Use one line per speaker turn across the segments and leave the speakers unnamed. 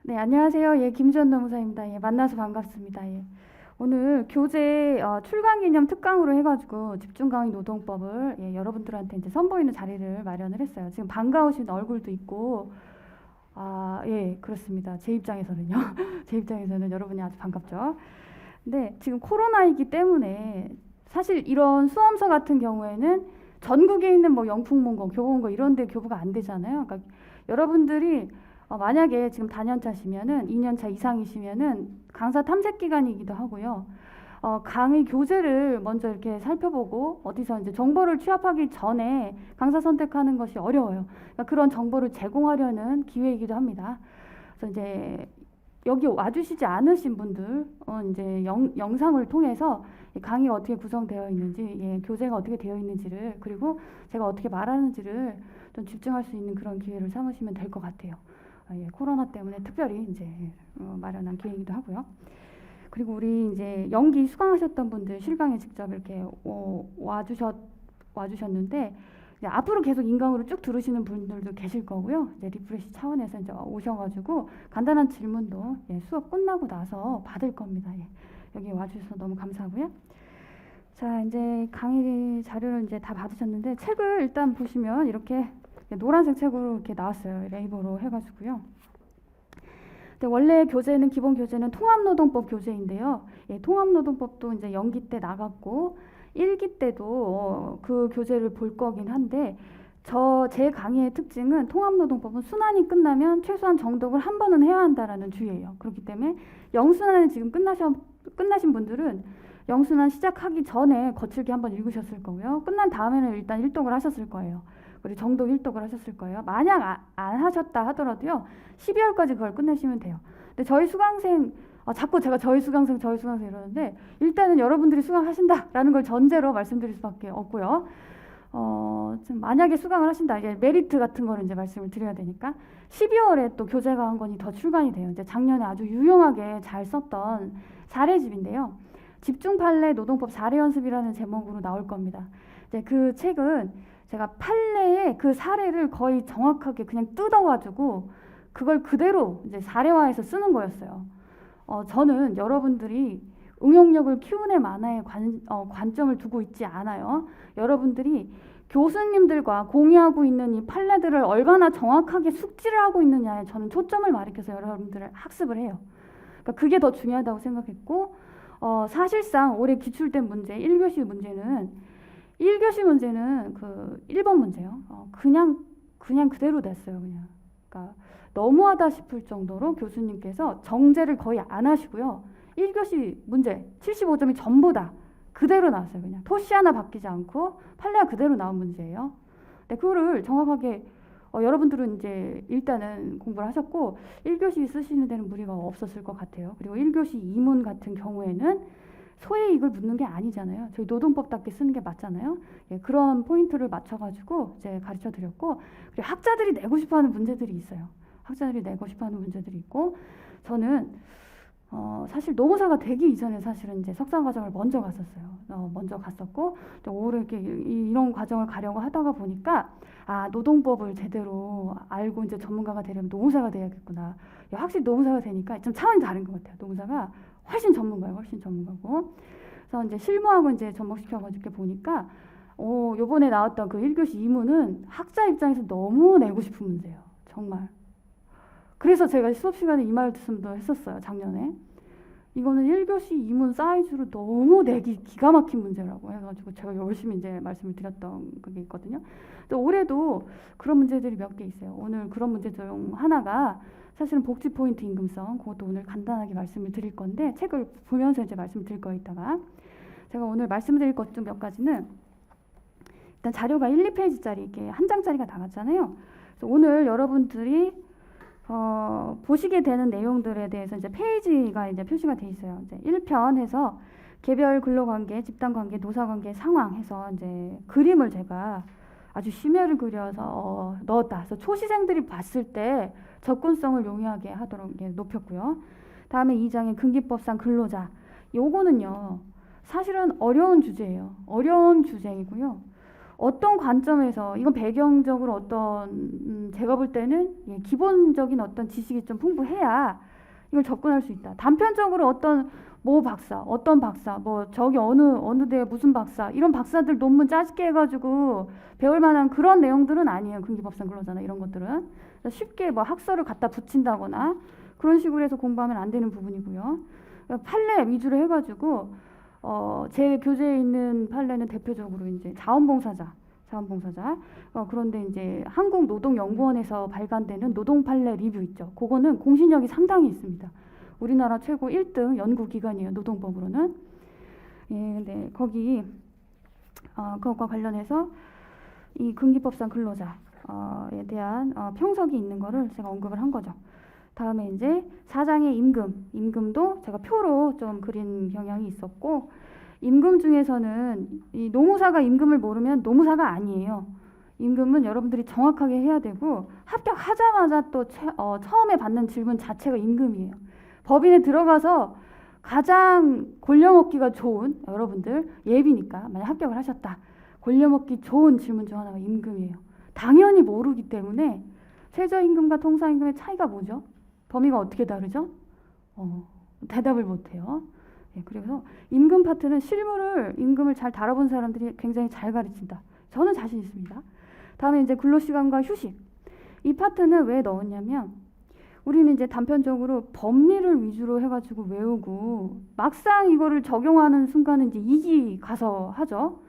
네, 안녕하세요. 예, 김주연 노무사입니다. 예, 만나서 반갑습니다. 예. 오늘 교재 출강 기념 특강으로 해가지고 집중 강의 노동법을 여러분들한테 이제 선보이는 자리를 마련을 했어요. 지금 반가우신 얼굴도 있고, 예, 그렇습니다. 제 입장에서는요. 제 입장에서는 여러분이 아주 반갑죠. 근데 지금 코로나이기 때문에 사실 이런 수험서 같은 경우에는 전국에 있는 뭐 영풍문고, 교보문고 이런 데 교부가 안 되잖아요. 그러니까 여러분들이 만약에 지금 다년차시면은 2년차 이상이시면은 강사 탐색 기간이기도 하고요. 강의 교재를 먼저 이렇게 살펴보고 어디서 이제 정보를 취합하기 전에 강사 선택하는 것이 어려워요. 그러니까 그런 정보를 제공하려는 기회이기도 합니다. 그래서 이제 여기 와주시지 않으신 분들, 이제 영상을 통해서 강의가 어떻게 구성되어 있는지, 교재가 어떻게 되어 있는지를, 그리고 제가 어떻게 말하는지를 좀 집중할 수 있는 그런 기회를 삼으시면 될 것 같아요. 코로나 때문에 특별히 이제 마련한 기회이기도 하고요. 그리고 우리 이제 연기 수강하셨던 분들 실강에 직접 이렇게 와주셨는데, 이제 앞으로 계속 인강으로 쭉 들으시는 분들도 계실 거고요. 이제 리프레시 차원에서 이제 오셔가지고 간단한 질문도 수업 끝나고 나서 받을 겁니다. 여기 와주셔서 너무 감사하고요. 자, 이제 강의 자료를 이제 다 받으셨는데 책을 일단 보시면 이렇게 노란색 책으로 이렇게 나왔어요. 레이버로 해가지고요. 근데 원래 교재는 기본 교재는 통합노동법 교재인데요. 통합노동법도 이제 연기 때 나갔고 1기 때도 그 교재를 볼 거긴 한데 제 강의의 특징은 통합노동법은 순환이 끝나면 최소한 정독을 한 번은 해야 한다라는 주의예요. 그렇기 때문에 영순환이 지금 끝나신 분들은 영순환 시작하기 전에 거칠게 한번 읽으셨을 거고요. 끝난 다음에는 일단 일독을 하셨을 거예요. 그리고 정독 일독을 하셨을 거예요. 만약 안 하셨다 하더라도요. 12월까지 그걸 끝내시면 돼요. 근데 저희 수강생 자꾸 제가 저희 수강생 이러는데 일단은 여러분들이 수강하신다라는 걸 전제로 말씀드릴 수밖에 없고요. 만약에 수강을 하신다, 이제 메리트 같은 거를 이제 말씀을 드려야 되니까 12월에 또 교재가 한 권이 더 출간이 돼요. 이제 작년에 아주 유용하게 잘 썼던 사례집인데요. 집중 판례 노동법 사례 연습이라는 제목으로 나올 겁니다. 이제 그 책은 제가 판례의 그 사례를 거의 정확하게 그냥 뜯어가지고 그걸 그대로 이제 사례화해서 쓰는 거였어요. 저는 여러분들이 응용력을 키우는 만화에 관점을 두고 있지 않아요. 여러분들이 교수님들과 공유하고 있는 이 판례들을 얼마나 정확하게 숙지를 하고 있느냐에 저는 초점을 맞춰서 여러분들을 학습을 해요. 그러니까 그게 더 중요하다고 생각했고, 사실상 올해 기출된 문제, 1교시 문제는 1교시 문제는 그 1번 문제요. 그냥 그대로 냈어요. 그러니까 너무하다 싶을 정도로 교수님께서 정제를 거의 안 하시고요. 1교시 문제 75점이 전부 다 그대로 나왔어요. 그냥 토시 하나 바뀌지 않고 판례가 그대로 나온 문제예요. 근데 그거를 정확하게 여러분들은 이제 일단은 공부를 하셨고 1교시 쓰시는 데는 무리가 없었을 것 같아요. 그리고 1교시 2문 같은 경우에는 소의 이익을 묻는 게 아니잖아요. 저희 노동법답게 쓰는 게 맞잖아요. 그런 포인트를 맞춰가지고 이제 가르쳐 드렸고, 그리고 학자들이 내고 싶어하는 문제들이 있어요. 학자들이 내고 싶어하는 문제들이 있고, 저는 사실 노무사가 되기 이전에 사실은 이제 석사 과정을 먼저 갔었어요. 먼저 갔었고, 또 오히려 이렇게 이런 과정을 가려고 하다가 보니까 노동법을 제대로 알고 이제 전문가가 되려면 노무사가 돼야겠구나. 확실히 노무사가 되니까 좀 차원이 다른 것 같아요. 노무사가 훨씬 전문가예요. 훨씬 전문가고. 그래서 이제 실무하고 이제 접목시켜가지고 이렇게 보니까 요번에 나왔던 그 1교시 2문은 학자 입장에서 너무 내고 싶은 문제예요. 정말. 그래서 제가 수업 시간에 이 말씀도 했었어요. 작년에. 이거는 1교시 2문 사이즈로 너무 내기 기가 막힌 문제라고 해가지고 제가 열심히 이제 말씀을 드렸던 그게 있거든요. 또 올해도 그런 문제들이 몇 개 있어요. 오늘 그런 문제 중 하나가 사실은 복지 포인트 임금성, 그것도 오늘 간단하게 말씀을 드릴 건데 책을 보면서 이제 말씀을 드릴 거예요. 이따가 제가 오늘 말씀드릴 것 중 몇 가지는 일단 자료가 1, 2페이지짜리 이렇게 한 장짜리가 나갔잖아요. 그래서 오늘 여러분들이 보시게 되는 내용들에 대해서 이제 페이지가 이제 표시가 돼 있어요. 이제 1편 해서 개별 근로관계, 집단관계, 노사관계 상황 해서 이제 그림을 제가 아주 심혈을 그려서 넣었다. 그래서 초시생들이 봤을 때 접근성을 용이하게 하도록 높였고요. 다음에 2장의 근기법상 근로자. 요거는요, 사실은 어려운 주제예요. 어려운 주제이고요. 어떤 관점에서 이건 배경적으로 어떤 제가 볼 때는 기본적인 어떤 지식이 좀 풍부해야 이걸 접근할 수 있다. 단편적으로 어떤 뭐 박사, 어떤 박사, 뭐 저기 어느 대 무슨 박사 이런 박사들 논문 짜집게 해가지고 배울 만한 그런 내용들은 아니에요. 근기법상 근로자나 이런 것들은 쉽게 뭐 학설을 갖다 붙인다거나 그런 식으로 해서 공부하면 안 되는 부분이고요. 판례 위주로 해가지고 제 교재에 있는 판례는 대표적으로 이제 자원봉사자. 그런데 이제 한국노동연구원에서 발간되는 노동판례 리뷰 있죠. 그거는 공신력이 상당히 있습니다. 우리나라 최고 1등 연구기관이에요. 노동법으로는. 예, 근데 거기 그것과 관련해서 이 근기법상 근로자에 대한 평석이 있는 거를 제가 언급을 한 거죠. 다음에 이제 4장의 임금도 제가 표로 좀 그린 경향이 있었고, 임금 중에서는 이 노무사가 임금을 모르면 노무사가 아니에요. 임금은 여러분들이 정확하게 해야 되고 합격하자마자 또 처음에 받는 질문 자체가 임금이에요. 법인에 들어가서 가장 골려먹기가 좋은 여러분들 예비니까 만약 합격을 하셨다. 골려먹기 좋은 질문 중 하나가 임금이에요. 당연히 모르기 때문에 최저임금과 통상임금의 차이가 뭐죠? 범위가 어떻게 다르죠? 대답을 못해요. 예, 그래서 임금 파트는 임금을 잘 다뤄본 사람들이 굉장히 잘 가르친다. 저는 자신 있습니다. 다음에 이제 근로시간과 휴식. 이 파트는 왜 넣었냐면 우리는 이제 단편적으로 법리를 위주로 해가지고 외우고 막상 이거를 적용하는 순간은 이제 2기 가서 하죠.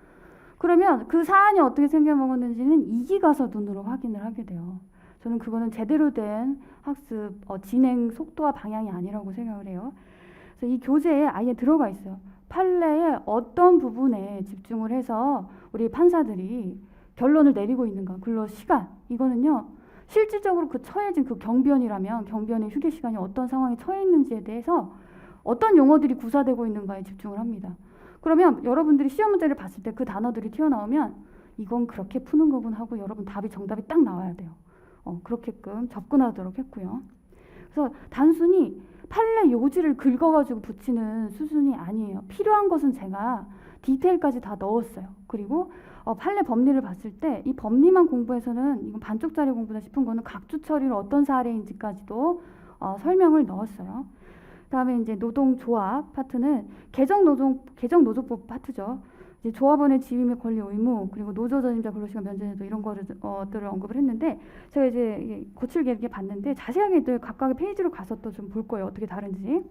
그러면 그 사안이 어떻게 생겨먹었는지는 2기 가서 눈으로 확인을 하게 돼요. 저는 그거는 제대로 된 학습 진행 속도와 방향이 아니라고 생각을 해요. 그래서 이 교재에 아예 들어가 있어요. 판례의 어떤 부분에 집중을 해서 우리 판사들이 결론을 내리고 있는가. 근로시간. 이거는요. 실질적으로 그 처해진 그 경비원이라면 경비원의 휴게 시간이 어떤 상황에 처해 있는지에 대해서 어떤 용어들이 구사되고 있는가에 집중을 합니다. 그러면 여러분들이 시험 문제를 봤을 때 그 단어들이 튀어나오면 이건 그렇게 푸는 거군 하고 여러분 정답이 딱 나와야 돼요. 그렇게끔 접근하도록 했고요. 그래서 단순히 판례 요지를 긁어가지고 붙이는 수준이 아니에요. 필요한 것은 제가 디테일까지 다 넣었어요. 그리고 판례 법리를 봤을 때 이 법리만 공부해서는 이건 반쪽짜리 공부다 싶은 거는 각주 처리로 어떤 사례인지까지도 설명을 넣었어요. 다음에 이제 노동조합 파트는 개정노조법 파트죠. 이제 조합원의 지위 및 권리 의무 그리고 노조 전임자 근로시간 면제제도 이런 것들을 언급을 했는데 제가 이제 거칠게 이렇게 봤는데 자세하게 또 각각의 페이지로 가서 또 좀 볼 거예요. 어떻게 다른지.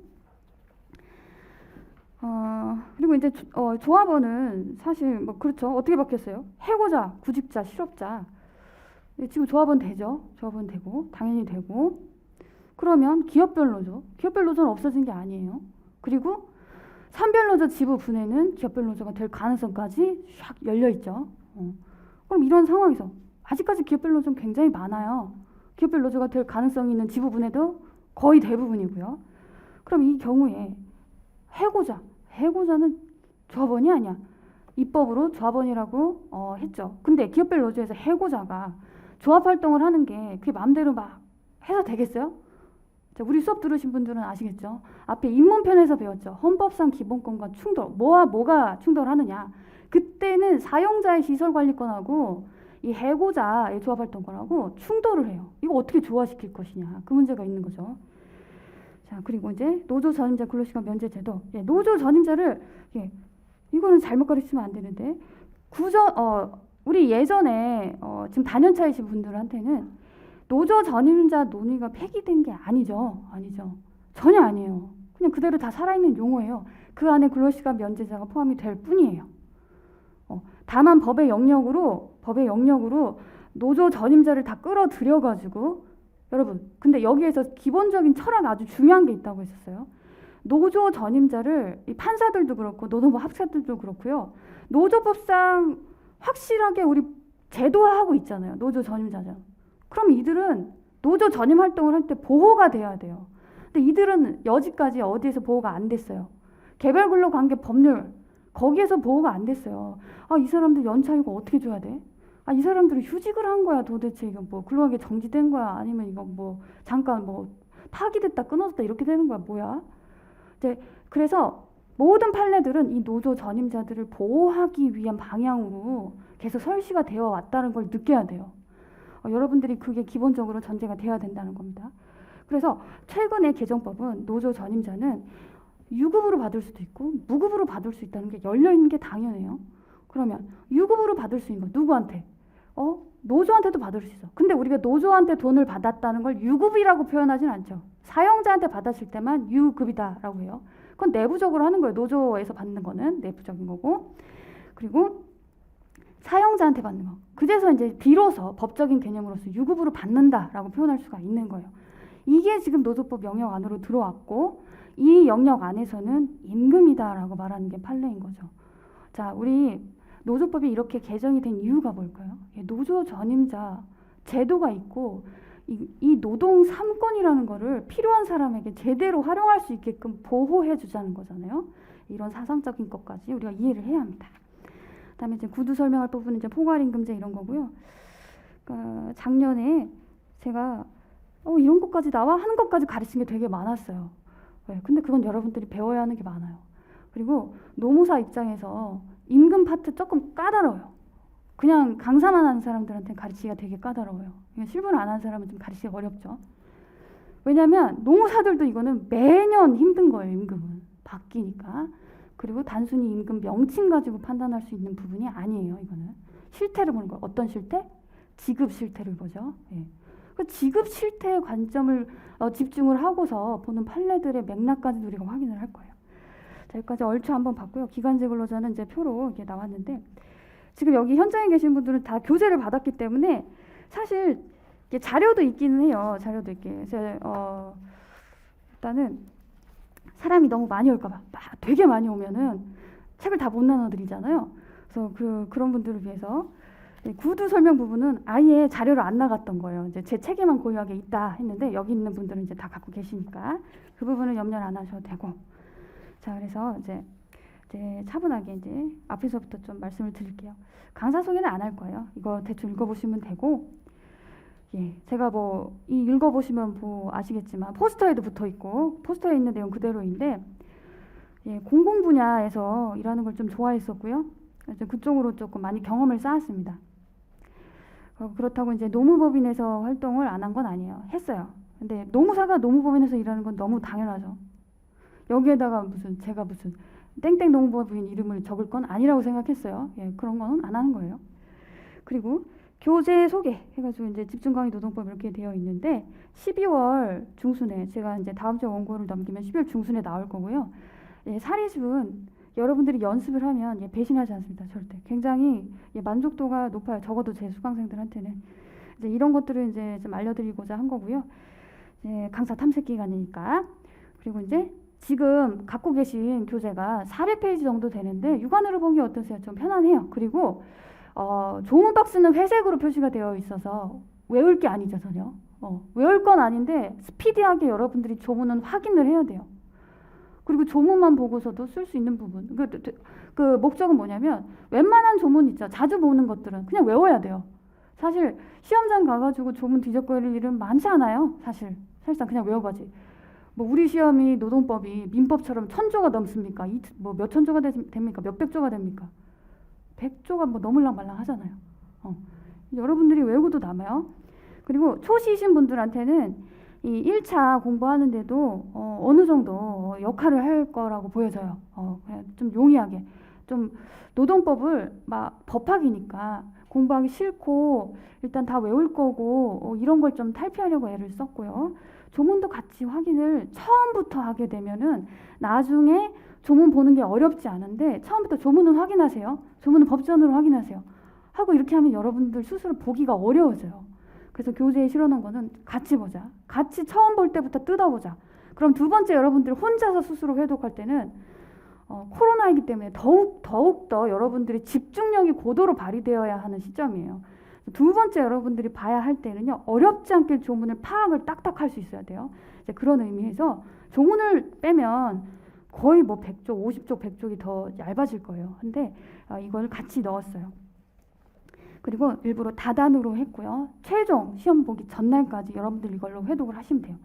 그리고 이제 조합원은 사실 뭐 그렇죠. 어떻게 바뀌었어요? 해고자, 구직자, 실업자. 지금 조합원 되죠. 조합원 되고 당연히 되고. 그러면 기업별 노조는 없어진 게 아니에요. 그리고 산별 노조 지부 분해는 기업별 노조가 될 가능성까지 샥 열려 있죠. 그럼 이런 상황에서 아직까지 기업별 노조는 굉장히 많아요. 기업별 노조가 될 가능성이 있는 지부 분해도 거의 대부분이고요. 그럼 이 경우에 해고자는 조합원이 아니야. 입법으로 조합원이라고 했죠. 근데 기업별 노조에서 해고자가 조합 활동을 하는 게 그게 마음대로 막 해서 되겠어요? 자, 우리 수업 들으신 분들은 아시겠죠? 앞에 입문편에서 배웠죠. 헌법상 기본권과 충돌. 뭐가 충돌하느냐. 그때는 사용자의 시설관리권하고 이 해고자의 조합활동권하고 충돌을 해요. 이거 어떻게 조화시킬 것이냐. 그 문제가 있는 거죠. 자, 그리고 이제 노조 전임자 근로시간 면제제도. 노조 전임자를 이거는 잘못 가르치면 안 되는데 우리 예전에 지금 다년차이신 분들한테는 노조 전임자 논의가 폐기된 게 아니죠. 전혀 아니에요. 그냥 그대로 다 살아있는 용어예요. 그 안에 근로시간 면제자가 포함이 될 뿐이에요. 다만 법의 영역으로 노조 전임자를 다 끌어들여가지고 여러분, 근데 여기에서 기본적인 철학이 아주 중요한 게 있다고 했었어요. 노조 전임자를 이 판사들도 그렇고 노동부 학사들도 그렇고요. 노조법상 확실하게 우리 제도화하고 있잖아요. 노조 전임자죠. 그럼 이들은 노조 전임 활동을 할 때 보호가 돼야 돼요. 근데 이들은 여지까지 어디에서 보호가 안 됐어요. 개별근로관계 법률 거기에서 보호가 안 됐어요. 이 사람들 연차 이거 어떻게 줘야 돼? 이 사람들은 휴직을 한 거야 도대체. 이거 뭐 근로관계 정지된 거야? 아니면 이거 뭐 잠깐 뭐 파기됐다 끊어졌다 이렇게 되는 거야? 뭐야? 이제 그래서 모든 판례들은 이 노조 전임자들을 보호하기 위한 방향으로 계속 설치가 되어 왔다는 걸 느껴야 돼요. 여러분들이 그게 기본적으로 전제가 돼야 된다는 겁니다. 그래서 최근의 개정법은 노조 전임자는 유급으로 받을 수도 있고 무급으로 받을 수 있다는 게 열려있는 게 당연해요. 그러면 유급으로 받을 수 있는 거 누구한테? 노조한테도 받을 수 있어. 근데 우리가 노조한테 돈을 받았다는 걸 유급이라고 표현하진 않죠. 사용자한테 받았을 때만 유급이다라고 해요. 그건 내부적으로 하는 거예요. 노조에서 받는 거는 내부적인 거고. 그리고 사용자한테 받는 거. 그래서 이제 비로소 법적인 개념으로서 유급으로 받는다라고 표현할 수가 있는 거예요. 이게 지금 노조법 영역 안으로 들어왔고 이 영역 안에서는 임금이다라고 말하는 게 판례인 거죠. 자, 우리 노조법이 이렇게 개정이 된 이유가 뭘까요? 노조 전임자 제도가 있고 이 노동 3권이라는 거를 필요한 사람에게 제대로 활용할 수 있게끔 보호해 주자는 거잖아요. 이런 사상적인 것까지 우리가 이해를 해야 합니다. 그다음에 이제 구두 설명할 부분은 이제 포괄임금제 이런 거고요. 그러니까 작년에 제가 이런 것까지 나와 하는 것까지 가르친 게 되게 많았어요. 네, 근데 그건 여러분들이 배워야 하는 게 많아요. 그리고 노무사 입장에서 임금 파트 조금 까다로워요. 그냥 강사만 하는 사람들한테 가르치기가 되게 까다로워요. 실무를 안 하는 사람은 좀 가르치기 어렵죠. 왜냐하면 노무사들도 이거는 매년 힘든 거예요. 임금은 바뀌니까. 그리고 단순히 임금 명칭 가지고 판단할 수 있는 부분이 아니에요. 이거는 실태를 보는 거예요. 어떤 실태? 지급 실태를 보죠. 예. 그 지급 실태의 관점을 집중을 하고서 보는 판례들의 맥락까지도 우리가 확인을 할 거예요. 자, 여기까지 얼추 한번 봤고요. 기간제 근로자는 이제 표로 이게 나왔는데 지금 여기 현장에 계신 분들은 다 교재를 받았기 때문에 사실 이게 자료도 있기는 해요. 자료도 있게. 일단은 사람이 너무 많이 올까봐 되게 많이 오면은 책을 다 못 나눠드리잖아요. 그래서 그런 분들을 위해서 구두 설명 부분은 아예 자료로 안 나갔던 거예요. 이제 제 책에만 고유하게 있다 했는데 여기 있는 분들은 이제 다 갖고 계시니까 그 부분은 염려를 안 하셔도 되고. 자, 그래서 이제 차분하게 이제 앞에서부터 좀 말씀을 드릴게요. 강사 소개는 안 할 거예요. 이거 대충 읽어보시면 되고, 예, 제가 읽어보시면 아시겠지만 포스터에도 붙어 있고 포스터에 있는 내용 그대로인데, 예, 공공 분야에서 일하는 걸 좀 좋아했었고요. 그래서 그쪽으로 조금 많이 경험을 쌓았습니다. 그렇다고 이제 노무법인에서 활동을 안 한 건 아니에요. 했어요. 근데 노무사가 노무법인에서 일하는 건 너무 당연하죠. 여기에다가 제가 무슨 땡땡 노무법인 이름을 적을 건 아니라고 생각했어요. 예, 그런 거는 안 하는 거예요. 그리고 교재 소개 해가지고 이제 집중강의 노동법 이렇게 되어 있는데 12월 중순에 제가 이제 다음 주에 원고를 넘기면 12월 중순에 나올 거고요. 예, 사리집은 여러분들이 연습을 하면 배신하지 않습니다. 절대. 굉장히 만족도가 높아요. 적어도 제 수강생들한테는. 이제 이런 것들을 이제 좀 알려드리고자 한 거고요. 강사 탐색 기간이니까. 그리고 이제 지금 갖고 계신 교재가 400페이지 정도 되는데 육안으로 보기 어떠세요? 좀 편안해요. 그리고 조문 박스는 회색으로 표시가 되어 있어서 외울 게 아니죠, 전혀. 외울 건 아닌데 스피디하게 여러분들이 조문은 확인을 해야 돼요. 그리고 조문만 보고서도 쓸 수 있는 부분. 그 목적은 뭐냐면 웬만한 조문 있죠. 자주 보는 것들은 그냥 외워야 돼요. 사실 시험장 가가지고 조문 뒤적거릴 일은 많지 않아요. 사실상 그냥 외워가지. 우리 시험이 노동법이 민법처럼 1000조가 넘습니까? 몇 천조가 됩니까? 몇백 조가 됩니까? 100조가 넘을랑 말랑 하잖아요. 여러분들이 외우고도 남아요. 그리고 초시이신 분들한테는 이 1차 공부하는데도 어느 정도 역할을 할 거라고 보여져요. 그냥 좀 용이하게. 좀 노동법을 법학이니까 공부하기 싫고 일단 다 외울 거고 이런 걸 좀 탈피하려고 애를 썼고요. 조문도 같이 확인을 처음부터 하게 되면은 나중에 조문 보는 게 어렵지 않은데 처음부터 조문은 확인하세요. 조문은 법전으로 확인하세요. 하고 이렇게 하면 여러분들 스스로 보기가 어려워져요. 그래서 교재에 실어놓은 거는 같이 보자. 같이 처음 볼 때부터 뜯어보자. 그럼 두 번째 여러분들이 혼자서 스스로 회독할 때는 코로나이기 때문에 더욱더 여러분들이 집중력이 고도로 발휘되어야 하는 시점이에요. 두 번째 여러분들이 봐야 할 때는요. 어렵지 않게 조문을 파악을 딱딱 할 수 있어야 돼요. 이제 그런 의미에서 조문을 빼면 거의 100쪽, 50쪽, 100쪽이 더 얇아질 거예요. 근데 이걸 같이 넣었어요. 그리고 일부러 다단으로 했고요. 최종 시험 보기 전날까지 여러분들 이걸로 회독을 하시면 돼요.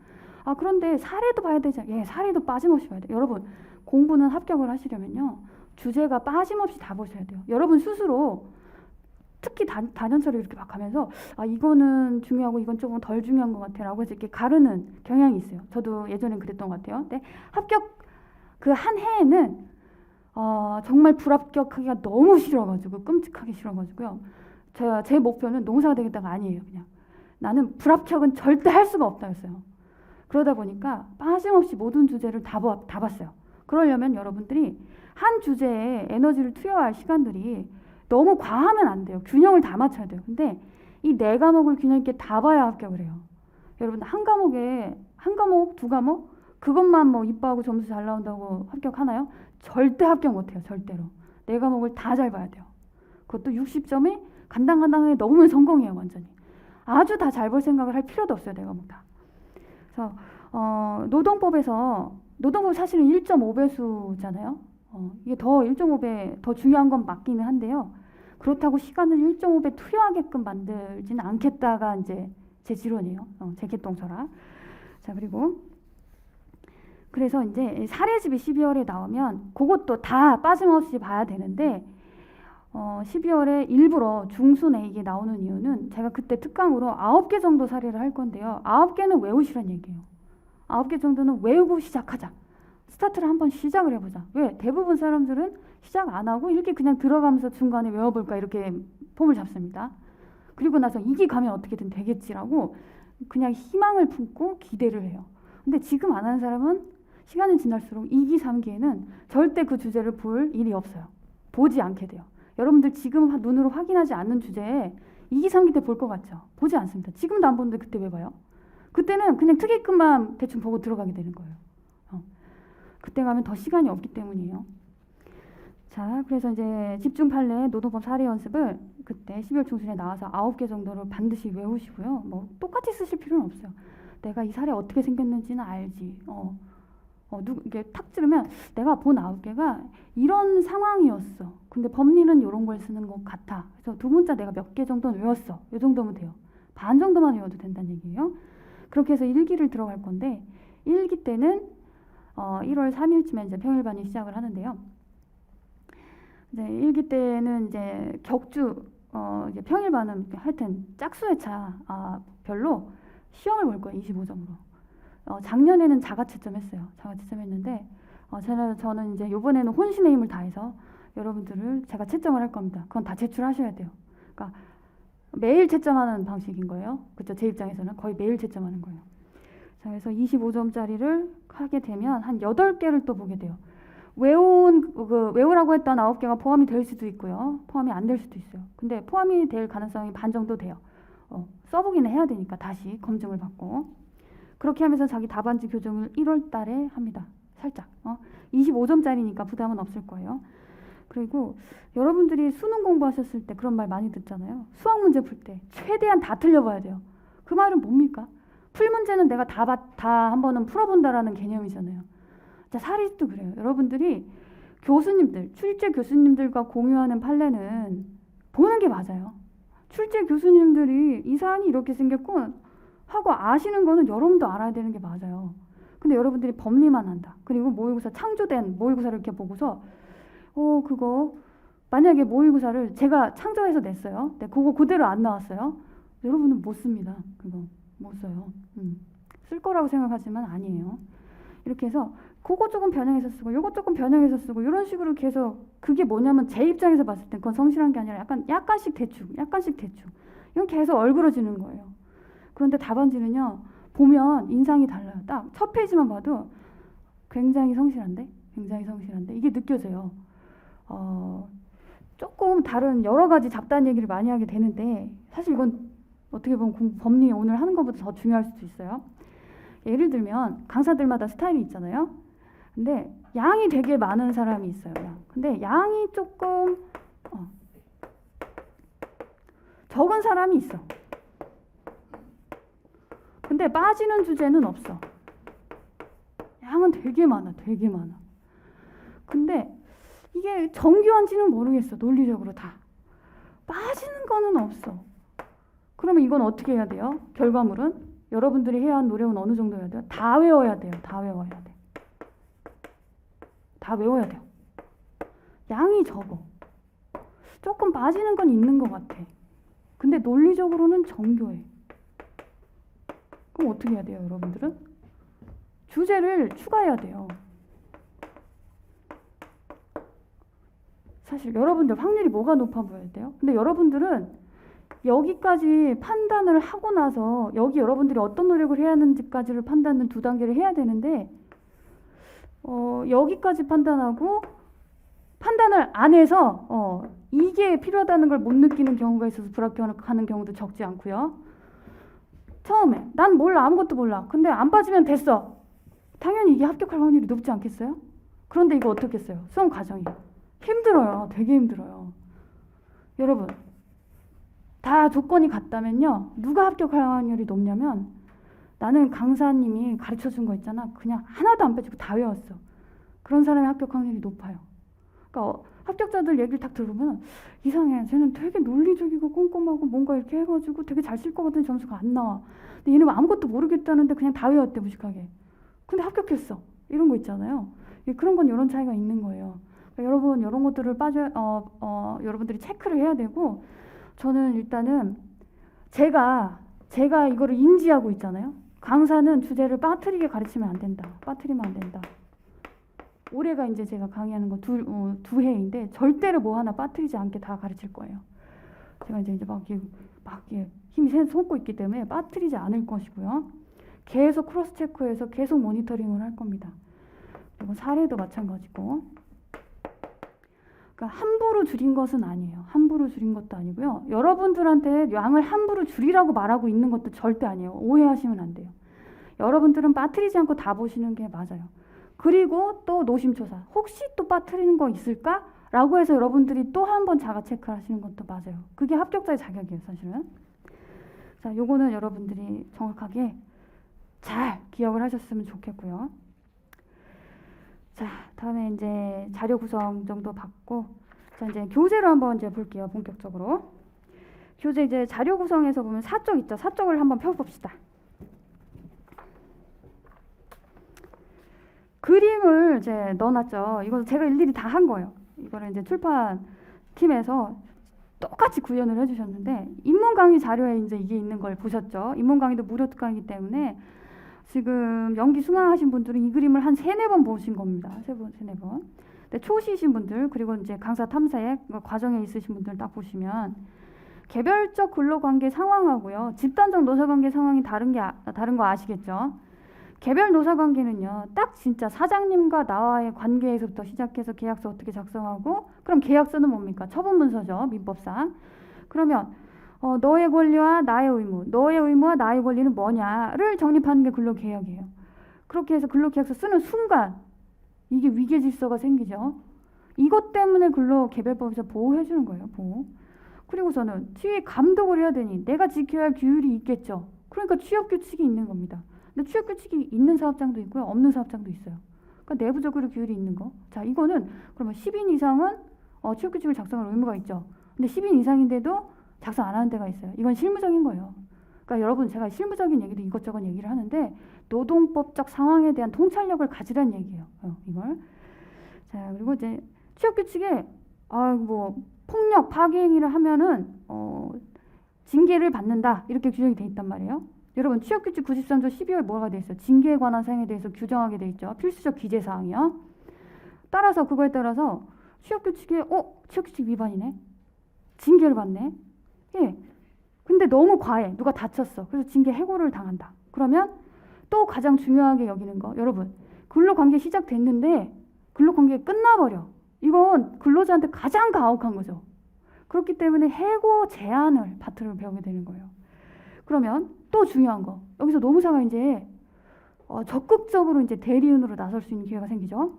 그런데 사례도 봐야 되잖아요. 사례도 빠짐없이 봐야 돼요. 여러분 공부는 합격을 하시려면요. 주제가 빠짐없이 다 보셔야 돼요. 여러분 스스로 특히 단연처를 이렇게 막 하면서 아 이거는 중요하고 이건 조금 덜 중요한 것 같아 라고 해서 이렇게 가르는 경향이 있어요. 저도 예전엔 그랬던 것 같아요. 근데 합격 그 한 해에는 정말 불합격하기가 너무 싫어가지고 끔찍하게 싫어가지고요. 제 목표는 농사가 되겠다가 아니에요. 그냥 나는 불합격은 절대 할 수가 없다였어요. 그러다 보니까 빠짐없이 모든 주제를 다 봤어요. 그러려면 여러분들이 한 주제에 에너지를 투여할 시간들이 너무 과하면 안 돼요. 균형을 다 맞춰야 돼요. 근데 이 네 과목을 균형 있게 다 봐야 합격을 해요. 여러분 한 과목에 한 과목, 두 과목 그것만 뭐 이뻐하고 점수 잘 나온다고 합격하나요? 절대 합격 못해요. 절대로. 네 과목을 다 잘 봐야 돼요. 그것도 60점에 간당간당하게 넘으면 성공이에요. 완전히. 아주 다 잘 볼 생각을 할 필요도 없어요. 네 과목 다. 그래서 노동법에서 노동법 사실은 1.5배수잖아요. 이게 더 1.5배 더 중요한 건 맞기는 한데요. 그렇다고 시간을 1.5배 투여하게끔 만들지는 않겠다가 이제 제 지론이에요. 제 개똥설화. 자 그리고 그래서 이제 사례집이 12월에 나오면 그것도 다 빠짐없이 봐야 되는데 12월에 일부러 중순에 이게 나오는 이유는 제가 그때 특강으로 9개 정도 사례를 할 건데요. 9개는 외우시란 얘기예요. 9개 정도는 외우고 시작하자. 스타트를 한번 시작을 해보자. 왜? 대부분 사람들은 시작 안 하고 이렇게 그냥 들어가면서 중간에 외워볼까 이렇게 폼을 잡습니다. 그리고 나서 이기 가면 어떻게든 되겠지라고 그냥 희망을 품고 기대를 해요. 근데 지금 안 하는 사람은 시간이 지날수록 2기, 3기에는 절대 그 주제를 볼 일이 없어요. 보지 않게 돼요. 여러분들 지금 눈으로 확인하지 않는 주제에 2기, 3기 때 볼 것 같죠? 보지 않습니다. 지금도 안 보는데 그때 왜 봐요? 그때는 그냥 특이급만 대충 보고 들어가게 되는 거예요. 그때 가면 더 시간이 없기 때문이에요. 자, 그래서 이제 집중 판례 노동법 사례 연습을 그때 12월 중순에 나와서 9개 정도를 반드시 외우시고요. 뭐 똑같이 쓰실 필요는 없어요. 내가 이 사례 어떻게 생겼는지는 알지. 이게 탁 찌르면 내가 본 9개가 이런 상황이었어. 근데 법리는 이런 걸 쓰는 것 같아. 그래서 두 문자 내가 몇 개 정도는 외웠어. 이 정도면 돼요. 반 정도만 외워도 된다는 얘기예요. 그렇게 해서 1기를 들어갈 건데 1기 때는 1월 3일쯤에 이제 평일반이 시작을 하는데요. 이제 1기 때는 이제 격주 이제 평일반은 하여튼 짝수회차 별로 시험을 볼 거예요. 25점으로. 작년에는 자가채점 했어요. 자가채점 했는데 저는 이제 이번에는 혼신의 힘을 다해서 여러분들을 제가 채점을 할 겁니다. 그건 다 제출하셔야 돼요. 그러니까 매일 채점하는 방식인 거예요. 그렇죠? 제 입장에서는 거의 매일 채점하는 거예요. 자, 그래서 25점짜리를 하게 되면 한 8개를 또 보게 돼요. 외우라고 했던 9개가 포함이 될 수도 있고요. 포함이 안 될 수도 있어요. 근데 포함이 될 가능성이 반 정도 돼요. 써보기는 해야 되니까 다시 검증을 받고. 그렇게 하면서 자기 답안지 교정을 1월 달에 합니다. 살짝. 25점짜리니까 부담은 없을 거예요. 그리고 여러분들이 수능 공부하셨을 때 그런 말 많이 듣잖아요. 수학 문제 풀 때 최대한 다 틀려봐야 돼요. 그 말은 뭡니까? 풀 문제는 내가 다 한 번은 풀어본다라는 개념이잖아요. 자, 사례도 그래요. 여러분들이 교수님들, 출제 교수님들과 공유하는 판례는 보는 게 맞아요. 출제 교수님들이 이 사안이 이렇게 생겼고 하고 아시는 거는 여러분도 알아야 되는 게 맞아요. 근데 여러분들이 법리만 한다. 그리고 모의고사 창조된 모의고사를 이렇게 보고서 그거 만약에 모의고사를 제가 창조해서 냈어요. 네, 그거 그대로 안 나왔어요. 여러분은 못 씁니다. 그거 못 써요. 쓸 거라고 생각하지만 아니에요. 이렇게 해서 그거 조금 변형해서 쓰고 요거 조금 변형해서 쓰고 이런 식으로 계속 그게 뭐냐면 제 입장에서 봤을 땐 그건 성실한 게 아니라 약간씩 대충 이건 계속 얼그러지는 거예요. 그런데 답안지는요 보면 인상이 달라요. 딱 첫 페이지만 봐도 굉장히 성실한데 이게 느껴져요. 조금 다른 여러 가지 잡다한 얘기를 많이 하게 되는데 사실 이건 어떻게 보면 법리 오늘 하는 것보다 더 중요할 수도 있어요. 예를 들면 강사들마다 스타일이 있잖아요. 근데 양이 되게 많은 사람이 있어요. 근데 양이 조금 적은 사람이 있어. 근데 빠지는 주제는 없어. 양은 되게 많아. 근데 이게 정교한지는 모르겠어. 논리적으로 다. 빠지는 거는 없어. 그러면 이건 어떻게 해야 돼요? 결과물은? 여러분들이 해야 한 노력은 어느 정도 해야 돼요? 다 외워야 돼요. 다 외워야 돼요. 양이 적어. 조금 빠지는 건 있는 것 같아. 근데 논리적으로는 정교해. 그럼 어떻게 해야 돼요, 여러분들은? 주제를 추가해야 돼요. 사실 여러분들 확률이 뭐가 높아 보여야 돼요? 근데 여러분들은 여기까지 판단을 하고 나서 여기 여러분들이 어떤 노력을 해야 하는지까지를 판단은 2단계를 해야 되는데 여기까지 판단하고 판단을 안 해서 이게 필요하다는 걸 못 느끼는 경우가 있어서 불합격하는 경우도 적지 않고요. 처음에 난 몰라, 아무것도 몰라. 근데 안 빠지면 됐어. 당연히 이게 합격할 확률이 높지 않겠어요? 그런데 이거 어떻겠어요? 수험 과정이 힘들어요. 되게 힘들어요. 여러분, 다 조건이 같다면요, 누가 합격할 확률이 높냐면, 나는 강사님이 가르쳐준 거 있잖아. 그냥 하나도 안 빼주고 다 외웠어. 그런 사람의 합격 확률이 높아요. 그러니까 합격자들 얘기를 딱 들어보면 이상해. 쟤는 되게 논리적이고 꼼꼼하고 뭔가 이렇게 해가지고 되게 잘 쓸 것 같은 점수가 안 나와. 근데 얘는 아무것도 모르겠다는데 그냥 다 외웠대, 무식하게. 근데 합격했어. 이런 거 있잖아요. 그런 건 이런 차이가 있는 거예요. 그러니까 여러분, 이런 것들을 여러분들이 체크를 해야 되고, 저는 일단은 제가 이거를 인지하고 있잖아요. 강사는 주제를 빠뜨리게 가르치면 안 된다. 빠뜨리면 안 된다. 올해가 이제 제가 강의하는 거 두 해인데 절대로 뭐 하나 빠뜨리지 않게 다 가르칠 거예요. 제가 이제 막 힘이 솟고 있기 때문에 빠뜨리지 않을 것이고요. 계속 크로스 체크해서 계속 모니터링을 할 겁니다. 그리고 사례도 마찬가지고. 그러니까 함부로 줄인 것은 아니에요. 함부로 줄인 것도 아니고요. 여러분들한테 양을 함부로 줄이라고 말하고 있는 것도 절대 아니에요. 오해하시면 안 돼요. 여러분들은 빠뜨리지 않고 다 보시는 게 맞아요. 그리고 또 노심초사, 혹시 또 빠뜨리는 거 있을까? 라고 해서 여러분들이 또 한 번 자가 체크를 하시는 것도 맞아요. 그게 합격자의 자격이에요, 사실은. 자, 요거는 여러분들이 정확하게 잘 기억을 하셨으면 좋겠고요. 자, 다음에 이제 자료 구성 정도 봤고, 자, 이제 교재로 한번 이제 볼게요, 본격적으로. 교재 이제 자료 구성에서 보면 사쪽 있죠? 사쪽을 한번 펴봅시다. 그림을 이제 넣어놨죠. 이거 제가 일일이 다 한 거예요. 이거를 이제 출판팀에서 똑같이 구현을 해주셨는데, 입문 강의 자료에 이제 이게 있는 걸 보셨죠. 입문 강의도 무료 특강이기 때문에 지금 연기 승하하신 분들은 이 그림을 한 3-4번 보신 겁니다. 3-4번. 근데 초시신 분들, 그리고 이제 강사 탐색 과정에 있으신 분들 딱 보시면 개별적 근로관계 상황하고요, 집단적 노사관계 상황이 다른 거 아시겠죠? 개별 노사관계는요, 딱 진짜 사장님과 나와의 관계에서부터 시작해서 계약서 어떻게 작성하고, 그럼 계약서는 뭡니까? 처분문서죠, 민법상. 그러면 너의 권리와 나의 의무, 너의 의무와 나의 권리는 뭐냐를 정립하는 게 근로계약이에요. 그렇게 해서 근로계약서 쓰는 순간 이게 위계질서가 생기죠. 이것 때문에 근로개별법에서 보호해주는 거예요, 보호. 그리고서는 뒤에 감독을 해야 되니 내가 지켜야 할 규율이 있겠죠. 그러니까 취업규칙이 있는 겁니다. 근데 취업규칙이 있는 사업장도 있고요, 없는 사업장도 있어요. 그러니까 내부적으로 규율이 있는 거. 자, 이거는 그러면 10인 이상은 취업규칙을 작성할 의무가 있죠. 근데 10인 이상인데도 작성 안 하는 데가 있어요. 이건 실무적인 거예요. 그러니까 여러분, 제가 실무적인 얘기도 이것저것 얘기를 하는데 노동법적 상황에 대한 통찰력을 가지라는 얘기예요. 이걸. 자, 그리고 이제 취업규칙에 폭력 파괴 행위를 하면은 징계를 받는다, 이렇게 규정이 돼 있단 말이에요. 여러분, 취업규칙 93조 12호에 뭐가 돼 있어요? 징계에 관한 사항에 대해서 규정하게 돼 있죠. 필수적 기재사항이요. 따라서 그거에 따라서 취업규칙에 취업규칙 위반이네, 징계를 받네. 예. 근데 너무 과해. 누가 다쳤어. 그래서 징계 해고를 당한다. 그러면 또 가장 중요하게 여기는 거. 여러분, 근로관계 시작됐는데 근로관계가 끝나버려. 이건 근로자한테 가장 가혹한 거죠. 그렇기 때문에 해고 제한을 파트를 배우게 되는 거예요. 그러면 또 중요한 거. 여기서 노무사가 이제 적극적으로 이제 대리인으로 나설 수 있는 기회가 생기죠.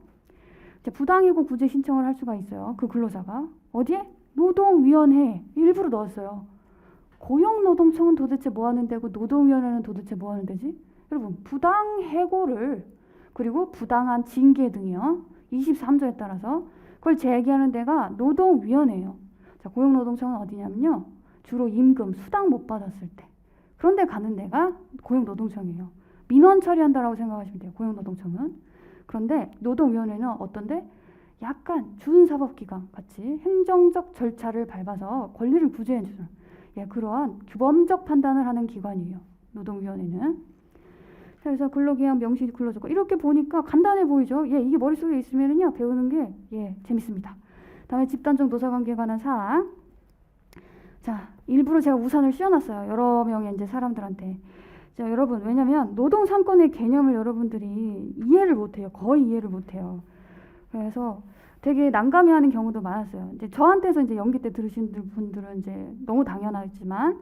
이제 부당해고 구제 신청을 할 수가 있어요. 그 근로자가. 어디에? 노동위원회에 일부러 넣었어요. 고용노동청은 도대체 뭐 하는 데고 노동위원회는 도대체 뭐 하는 데지? 여러분, 부당해고를, 그리고 부당한 징계 등이요, 23조에 따라서 그걸 제기하는 데가 노동위원회예요. 자, 고용노동청은 어디냐면요, 주로 임금, 수당 못 받았을 때 그런 데 가는 데가 고용노동청이에요. 민원 처리한다라고 생각하시면 돼요, 고용노동청은. 그런데 노동위원회는 어떤데? 약간 준사법기관 같이 행정적 절차를 밟아서 권리를 구제해주는 그러한 규범적 판단을 하는 기관이에요. 노동위원회는. 그래서 근로계약 명시 근로조건 이렇게 보니까 간단해 보이죠. 이게 머릿속에 있으면은요 배우는 게 재밌습니다. 다음에 집단적 노사관계에 관한 사항. 자, 일부러 제가 우산을 씌워놨어요. 여러 명의 이제 사람들한테. 자, 여러분, 왜냐면 노동 3권의 개념을 여러분들이 이해를 못해요. 거의 이해를 못해요. 그래서 되게 난감해하는 경우도 많았어요. 이제 저한테서 이제 연기 때 들으신 분들은 이제 너무 당연하지만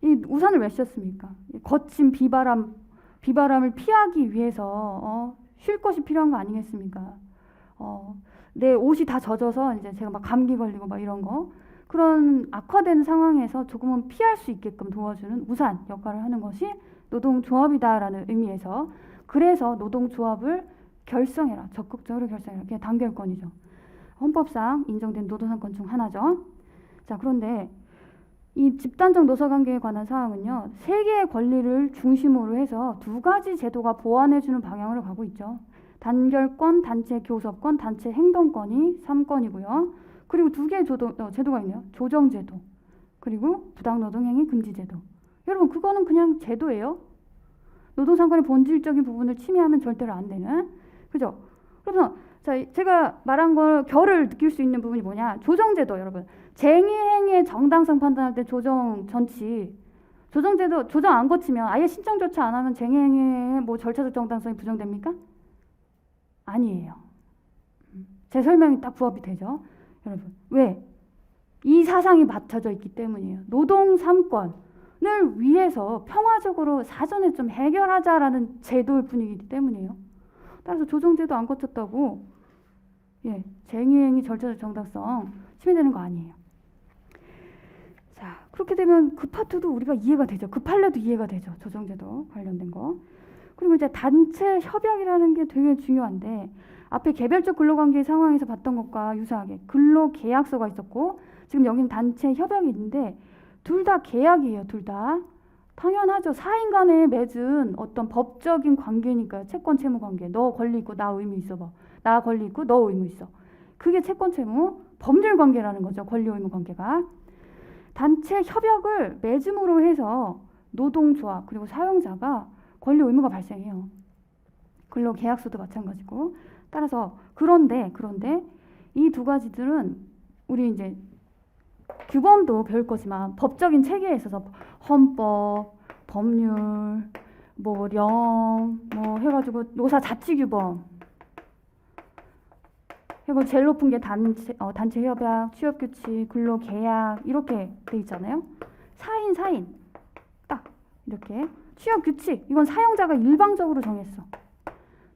이 우산을 왜 씌웠습니까? 거친 비바람을 피하기 위해서 쉴 것이 필요한 거 아니겠습니까? 내 옷이 다 젖어서 이제 제가 막 감기 걸리고 막 이런 거 그런 악화된 상황에서 조금은 피할 수 있게끔 도와주는 우산 역할을 하는 것이 노동조합이다라는 의미에서 그래서 노동조합을 결성해라. 적극적으로 결성해라. 그게 단결권이죠. 헌법상 인정된 노동상권 중 하나죠. 자, 그런데 이 집단적 노사관계에 관한 사항은요. 세 개의 권리를 중심으로 해서 두 가지 제도가 보완해주는 방향으로 가고 있죠. 단결권, 단체 교섭권, 단체 행동권이 3권이고요. 그리고 두 개의 제도가 있네요. 조정제도, 그리고 부당노동행위 금지제도. 여러분 그거는 그냥 제도예요. 노동상권의 본질적인 부분을 침해하면 절대로 안 되는. 그죠? 그래서 자, 제가 말한 걸 결을 느낄 수 있는 부분이 뭐냐. 조정제도 여러분. 쟁의행위의 정당성 판단할 때 조정제도 조정 안 거치면 아예 신청조차 안 하면 쟁의행위의 뭐 절차적 정당성이 부정됩니까? 아니에요. 제 설명이 딱 부합이 되죠. 여러분 왜? 이 사상이 받쳐져 있기 때문이에요. 노동 3권을 위해서 평화적으로 사전에 좀 해결하자라는 제도일 뿐이기 때문이에요. 따라서 조정제도 안 거쳤다고 쟁의행위 절차적 정당성 침해되는 거 아니에요. 자, 그렇게 되면 그 파트도 우리가 이해가 되죠. 그 판례도 이해가 되죠. 조정제도 관련된 거. 그리고 이제 단체 협약이라는 게 되게 중요한데 앞에 개별적 근로관계 상황에서 봤던 것과 유사하게 근로계약서가 있었고 지금 여기는 단체 협약이 있는데 둘 다 계약이에요. 둘 다. 당연하죠. 사인 간에 맺은 어떤 법적인 관계니까요. 채권 채무 관계. 너 권리 있고 나 의무 있어 봐. 나 권리 있고 너 의무 있어. 그게 채권 채무 법률 관계라는 거죠. 권리 의무 관계가. 단체 협약을 맺음으로 해서 노동조합 그리고 사용자가 권리 의무가 발생해요. 근로계약서도 마찬가지고. 따라서 그런데 이 두 가지들은 우리 이제 규범도 배울 거지만 법적인 체계에 있어서 헌법, 법률, 령 해가지고 노사 자치규범 그리고 제일 높은 게 단체 협약, 취업규칙, 근로계약 이렇게 돼 있잖아요. 사인 딱 이렇게 취업규칙 이건 사용자가 일방적으로 정했어.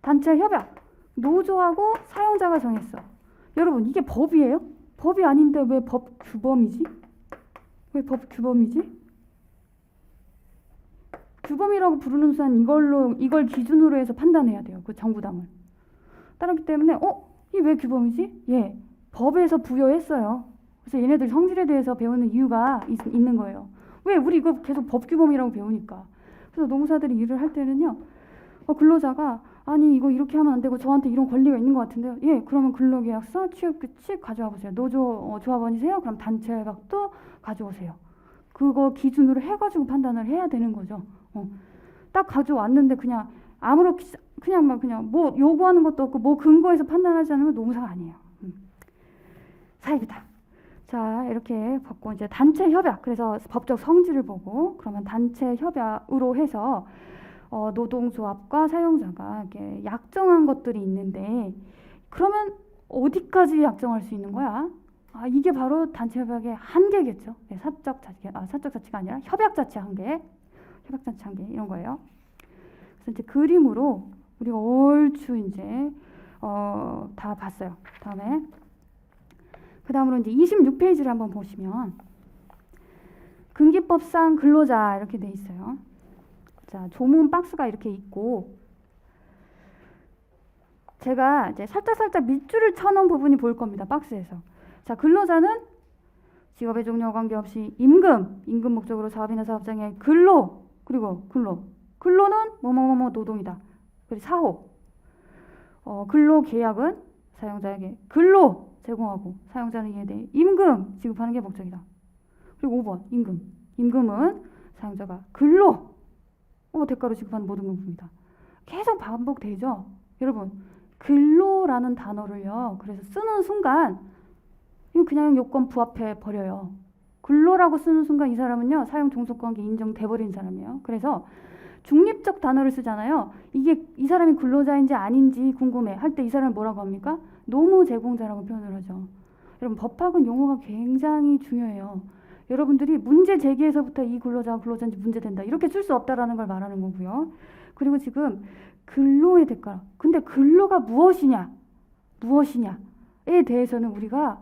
단체 협약 노조하고 사용자가 정했어. 여러분 이게 법이에요? 법이 아닌데 왜 법 규범이지? 왜 법 규범이지? 규범이라고 부르는 순간 이걸 기준으로 해서 판단해야 돼요. 그 정부당을. 따르기 때문에 이게 왜 규범이지? 법에서 부여했어요. 그래서 얘네들 성질에 대해서 배우는 이유가 있는 거예요. 왜? 우리 이거 계속 법 규범이라고 배우니까. 그래서 노무사들이 일을 할 때는요. 근로자가 아니 이거 이렇게 하면 안 되고 저한테 이런 권리가 있는 것 같은데요. 그러면 근로계약서, 취업규칙 가져와 보세요. 노조 조합원이세요? 그럼 단체협약도 가져오세요. 그거 기준으로 해가지고 판단을 해야 되는 거죠. 딱 가져왔는데 그냥 그냥 뭐 요구하는 것도 없고 뭐 근거에서 판단하지 않으면 노무사가 아니에요. 사입이다. 자, 이렇게 받고 이제 단체 협약. 그래서 법적 성질을 보고 그러면 단체 협약으로 해서 노동조합과 사용자가 이렇게 약정한 것들이 있는데 그러면 어디까지 약정할 수 있는 거야? 이게 바로 단체 협약의 한계겠죠. 사적 자체가 아니라 협약 자체 한계. 협약 자체 한계 이런 거예요. 그래서 이제 그림으로 우리가 얼추 이제 다 봤어요. 그 다음으로 이제 26페이지를 한번 보시면 근기법상 근로자 이렇게 돼 있어요. 자, 조문 박스가 이렇게 있고 제가 이제 살짝 밑줄을 쳐놓은 부분이 보일 겁니다. 박스에서. 자, 근로자는 직업의 종류와 관계없이 임금 목적으로 사업이나 사업장의 근로는 뭐뭐뭐 노동이다. 그리고 사호. 근로계약은 사용자에게 근로 제공하고 사용자는 이에 대해 임금 지급하는 게 목적이다. 그리고 5번 임금. 임금은 사용자가 근로 대가로 지급하는 모든 금품이다. 계속 반복되죠. 여러분 근로라는 단어를요. 그래서 쓰는 순간 이거 그냥 요건 부합해 버려요. 근로라고 쓰는 순간 이 사람은요. 사용 종속관계 인정돼 버린 사람이에요. 그래서 중립적 단어를 쓰잖아요. 이게 이 사람이 근로자인지 아닌지 궁금해 할 때 이 사람을 뭐라고 합니까? 노무 제공자라고 표현을 하죠. 여러분 법학은 용어가 굉장히 중요해요. 여러분들이 문제 제기에서부터 이 근로자가 근로자인지 문제된다 이렇게 쓸 수 없다라는 걸 말하는 거고요. 그리고 지금 근로의 대가. 근데 근로가 무엇이냐에 대해서는 우리가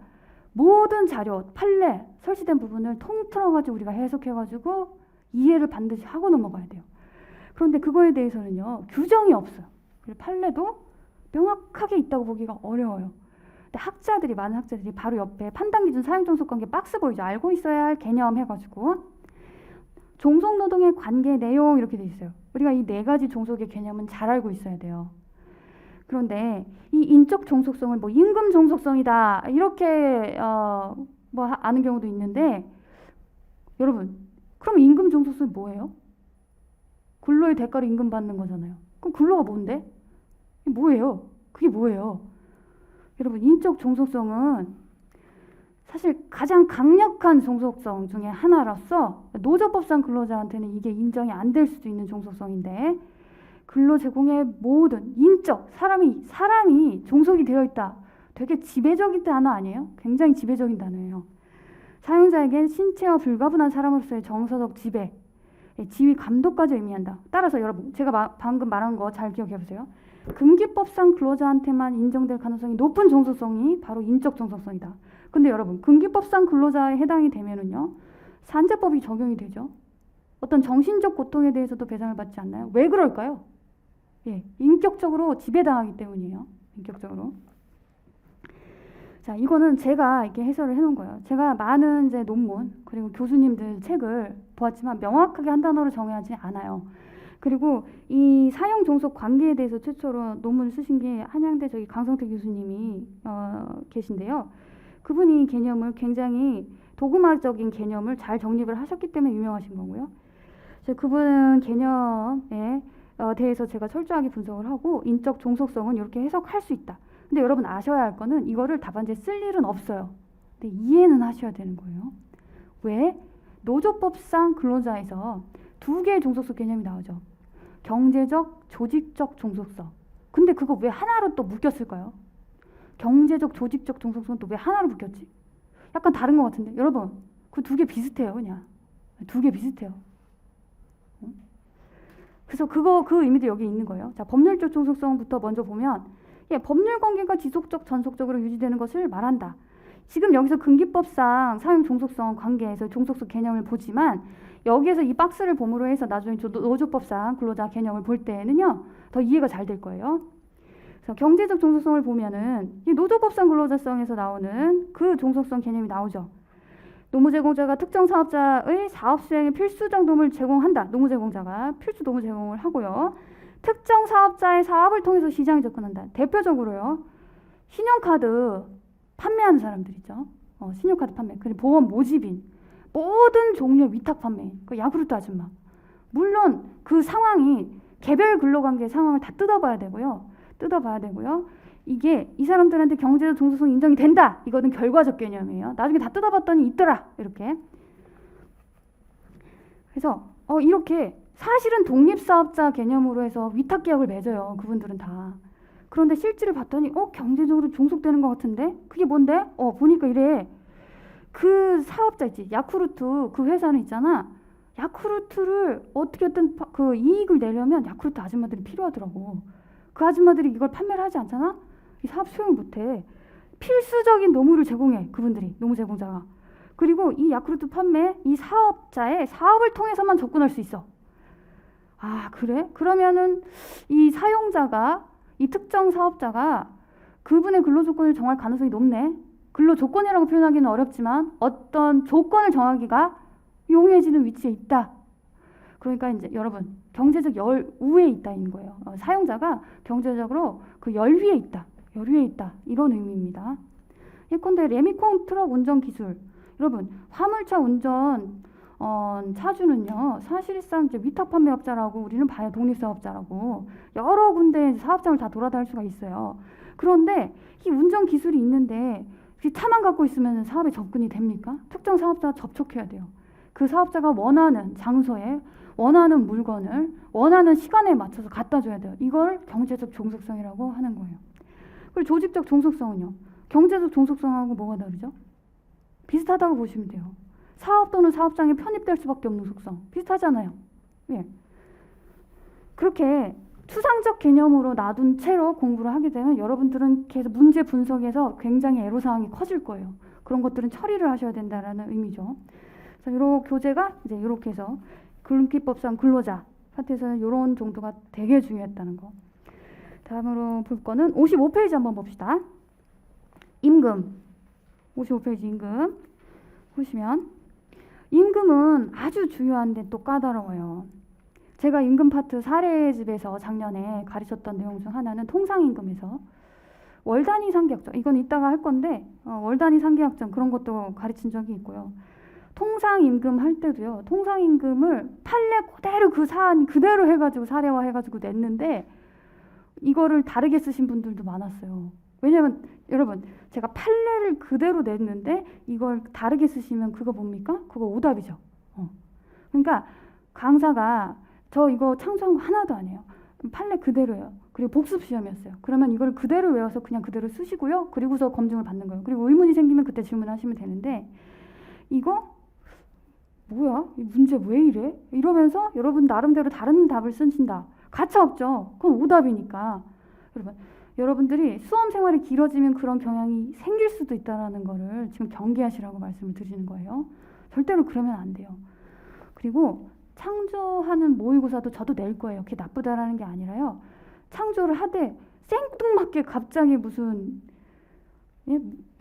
모든 자료, 판례, 설치된 부분을 통틀어가지고 우리가 해석해가지고 이해를 반드시 하고 넘어가야 돼요. 그런데 그거에 대해서는요. 규정이 없어요. 판례도 명확하게 있다고 보기가 어려워요. 근데 많은 학자들이 바로 옆에 판단기준 사용종속관계 박스 보이죠? 알고 있어야 할 개념 해가지고 종속노동의 관계 내용 이렇게 돼 있어요. 우리가 이 4가지 종속의 개념은 잘 알고 있어야 돼요. 그런데 이 인적 종속성을 뭐 임금 종속성이다 이렇게 아는 경우도 있는데 여러분 그럼 임금 종속성이 뭐예요? 근로의 대가로 임금 받는 거잖아요. 그럼 근로가 뭔데? 뭐예요? 그게 뭐예요? 여러분 인적 종속성은 사실 가장 강력한 종속성 중에 하나로서 노조법상 근로자한테는 이게 인정이 안 될 수도 있는 종속성인데 근로 제공의 모든 인적 사람이 종속이 되어 있다. 되게 지배적인 단어 아니에요? 굉장히 지배적인 단어예요. 사용자에겐 신체와 불가분한 사람으로서의 정서적 지배, 지위 감독까지 의미한다. 따라서 여러분 제가 방금 말한 거 잘 기억해 보세요. 금기법상 근로자한테만 인정될 가능성이 높은 종속성이 바로 인적 종속성이다. 근데 여러분 금기법상 근로자에 해당이 되면은요 산재법이 적용이 되죠. 어떤 정신적 고통에 대해서도 배상을 받지 않나요? 왜 그럴까요? 인격적으로 지배당하기 때문이에요. 인격적으로. 자, 이거는 제가 이렇게 해설을 해놓은 거예요. 제가 많은 이제 논문 그리고 교수님들 책을 보았지만 명확하게 한 단어로 정의하지 않아요. 그리고 이 사용 종속 관계에 대해서 최초로 논문을 쓰신 게 한양대 강성태 교수님이 계신데요. 그분이 개념을 굉장히 도구마적인 개념을 잘 정립을 하셨기 때문에 유명하신 거고요. 그분 개념에 대해서 제가 철저하게 분석을 하고 인적 종속성은 이렇게 해석할 수 있다. 근데 여러분 아셔야 할 거는 이거를 답안지에 쓸 일은 없어요. 근데 이해는 하셔야 되는 거예요. 왜? 노조법상 근로자에서 2개의 종속성 개념이 나오죠. 경제적, 조직적 종속성. 근데 그거 왜 하나로 또 묶였을까요? 경제적, 조직적 종속성은 또 왜 하나로 묶였지? 약간 다른 것 같은데 여러분 그 2개 비슷해요. 그냥 2개 비슷해요. 그래서 그 의미도 여기 있는 거예요. 자, 법률적 종속성부터 먼저 보면 법률 관계가 지속적, 전속적으로 유지되는 것을 말한다. 지금 여기서 금기법상 사용 종속성 관계에서 종속성 개념을 보지만 여기에서 이 박스를 봄으로 해서 나중에 노조법상 근로자 개념을 볼 때는요 더 이해가 잘 될 거예요. 그래서 경제적 종속성을 보면은 이 노조법상 근로자성에서 나오는 그 종속성 개념이 나오죠. 노무제공자가 특정 사업자의 사업 수행에 필수적 도움을 제공한다. 노무제공자가 필수 도움을 제공을 하고요. 특정 사업자의 사업을 통해서 시장에 접근한다. 대표적으로요. 신용카드 판매하는 사람들 있죠. 신용카드 판매, 그리고 보험 모집인, 모든 종류의 위탁 판매, 그 야쿠르트 아줌마. 물론 그 상황이 개별 근로관계 상황을 다 뜯어봐야 되고요. 이게 이 사람들한테 경제적 종속성 인정이 된다. 이거는 결과적 개념이에요. 나중에 다 뜯어봤더니 있더라. 이렇게. 그래서 이렇게 사실은 독립사업자 개념으로 해서 위탁계약을 맺어요. 그분들은 다. 그런데 실질을 봤더니 경제적으로 종속되는 것 같은데? 그게 뭔데? 보니까 이래. 그 사업자 있지. 야쿠르트 그 회사는 있잖아. 야쿠르트를 어떻게든 그 이익을 내려면 야쿠르트 아줌마들이 필요하더라고. 그 아줌마들이 이걸 판매를 하지 않잖아? 이 사업 수행을 못해. 필수적인 노무를 제공해. 그분들이. 노무 제공자가. 그리고 이 야쿠르트 판매 이 사업자의 사업을 통해서만 접근할 수 있어. 아, 그래? 그러면은 이 사용자가 이 특정 사업자가 그분의 근로조건을 정할 가능성이 높네. 근로조건이라고 표현하기는 어렵지만 어떤 조건을 정하기가 용이해지는 위치에 있다. 그러니까 이제 여러분 경제적 열 우에 있다인 거예요. 사용자가 경제적으로 그 열 위에 있다. 열 위에 있다. 이런 의미입니다. 예컨대 레미콘 트럭 운전 기술. 여러분, 화물차 운전 차주는요, 사실상 이제 위탁 판매업자라고 우리는 봐요. 독립사업자라고. 여러 군데 사업장을 다 돌아다닐 수가 있어요. 그런데 이 운전 기술이 있는데 차만 갖고 있으면 사업에 접근이 됩니까? 특정 사업자와 접촉해야 돼요. 그 사업자가 원하는 장소에 원하는 물건을 원하는 시간에 맞춰서 갖다 줘야 돼요. 이걸 경제적 종속성이라고 하는 거예요. 그리고 조직적 종속성은요. 경제적 종속성하고 뭐가 다르죠? 비슷하다고 보시면 돼요. 사업 또는 사업장에 편입될 수밖에 없는 속성. 비슷하잖아요. 예. 그렇게 추상적 개념으로 놔둔 채로 공부를 하게 되면 여러분들은 계속 문제 분석에서 굉장히 애로사항이 커질 거예요. 그런 것들은 처리를 하셔야 된다는 의미죠. 그래서 이 교재가 이제 이렇게 해서 근로기법상 근로자 파트에서는 이런 정도가 되게 중요했다는 거. 다음으로 볼 거는 55페이지 한번 봅시다. 임금. 55페이지 임금. 보시면 임금은 아주 중요한데 또 까다로워요. 제가 임금 파트 사례집에서 작년에 가르쳤던 내용 중 하나는 통상임금에서 월 단위 상계약정, 이건 이따가 할 건데 월 단위 상계약정 그런 것도 가르친 적이 있고요. 통상임금 할 때도요. 통상임금을 판례 그대로 그 사안 그대로 해가지고 사례화 해가지고 냈는데 이거를 다르게 쓰신 분들도 많았어요. 왜냐면 여러분 제가 판례를 그대로 냈는데 이걸 다르게 쓰시면 그거 뭡니까? 그거 오답이죠. 그러니까 강사가 저 이거 창조한 거 하나도 아니에요. 판례 그대로예요. 그리고 복습 시험이었어요. 그러면 이걸 그대로 외워서 그냥 그대로 쓰시고요. 그리고서 검증을 받는 거예요. 그리고 의문이 생기면 그때 질문하시면 되는데 이거 뭐야? 이 문제 왜 이래? 이러면서 여러분 나름대로 다른 답을 쓰신다. 가차 없죠. 그건 오답이니까. 여러분들이 수험 생활이 길어지면 그런 경향이 생길 수도 있다는 거를 지금 경계하시라고 말씀을 드리는 거예요. 절대로 그러면 안 돼요. 그리고 창조하는 모의고사도 저도 낼 거예요. 그게 나쁘다라는 게 아니라요. 창조를 하되 생뚱맞게 갑자기 무슨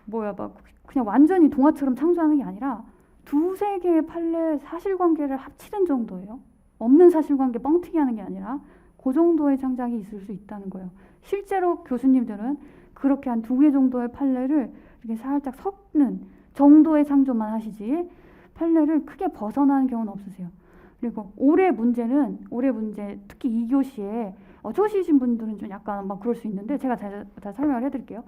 막 그냥 완전히 동화처럼 창조하는 게 아니라 두세 개의 판례 사실관계를 합치는 정도예요. 없는 사실관계 뻥튀기 하는 게 아니라 그 정도의 창작이 있을 수 있다는 거예요. 실제로 교수님들은 그렇게 한 2개 정도의 판례를 이렇게 살짝 섞는 정도의 창조만 하시지 판례를 크게 벗어나는 경우는 없으세요. 그리고 올해 문제 특히 2교시에 초시이신 분들은 좀 약간 막 그럴 수 있는데 제가 다 설명을 해드릴게요.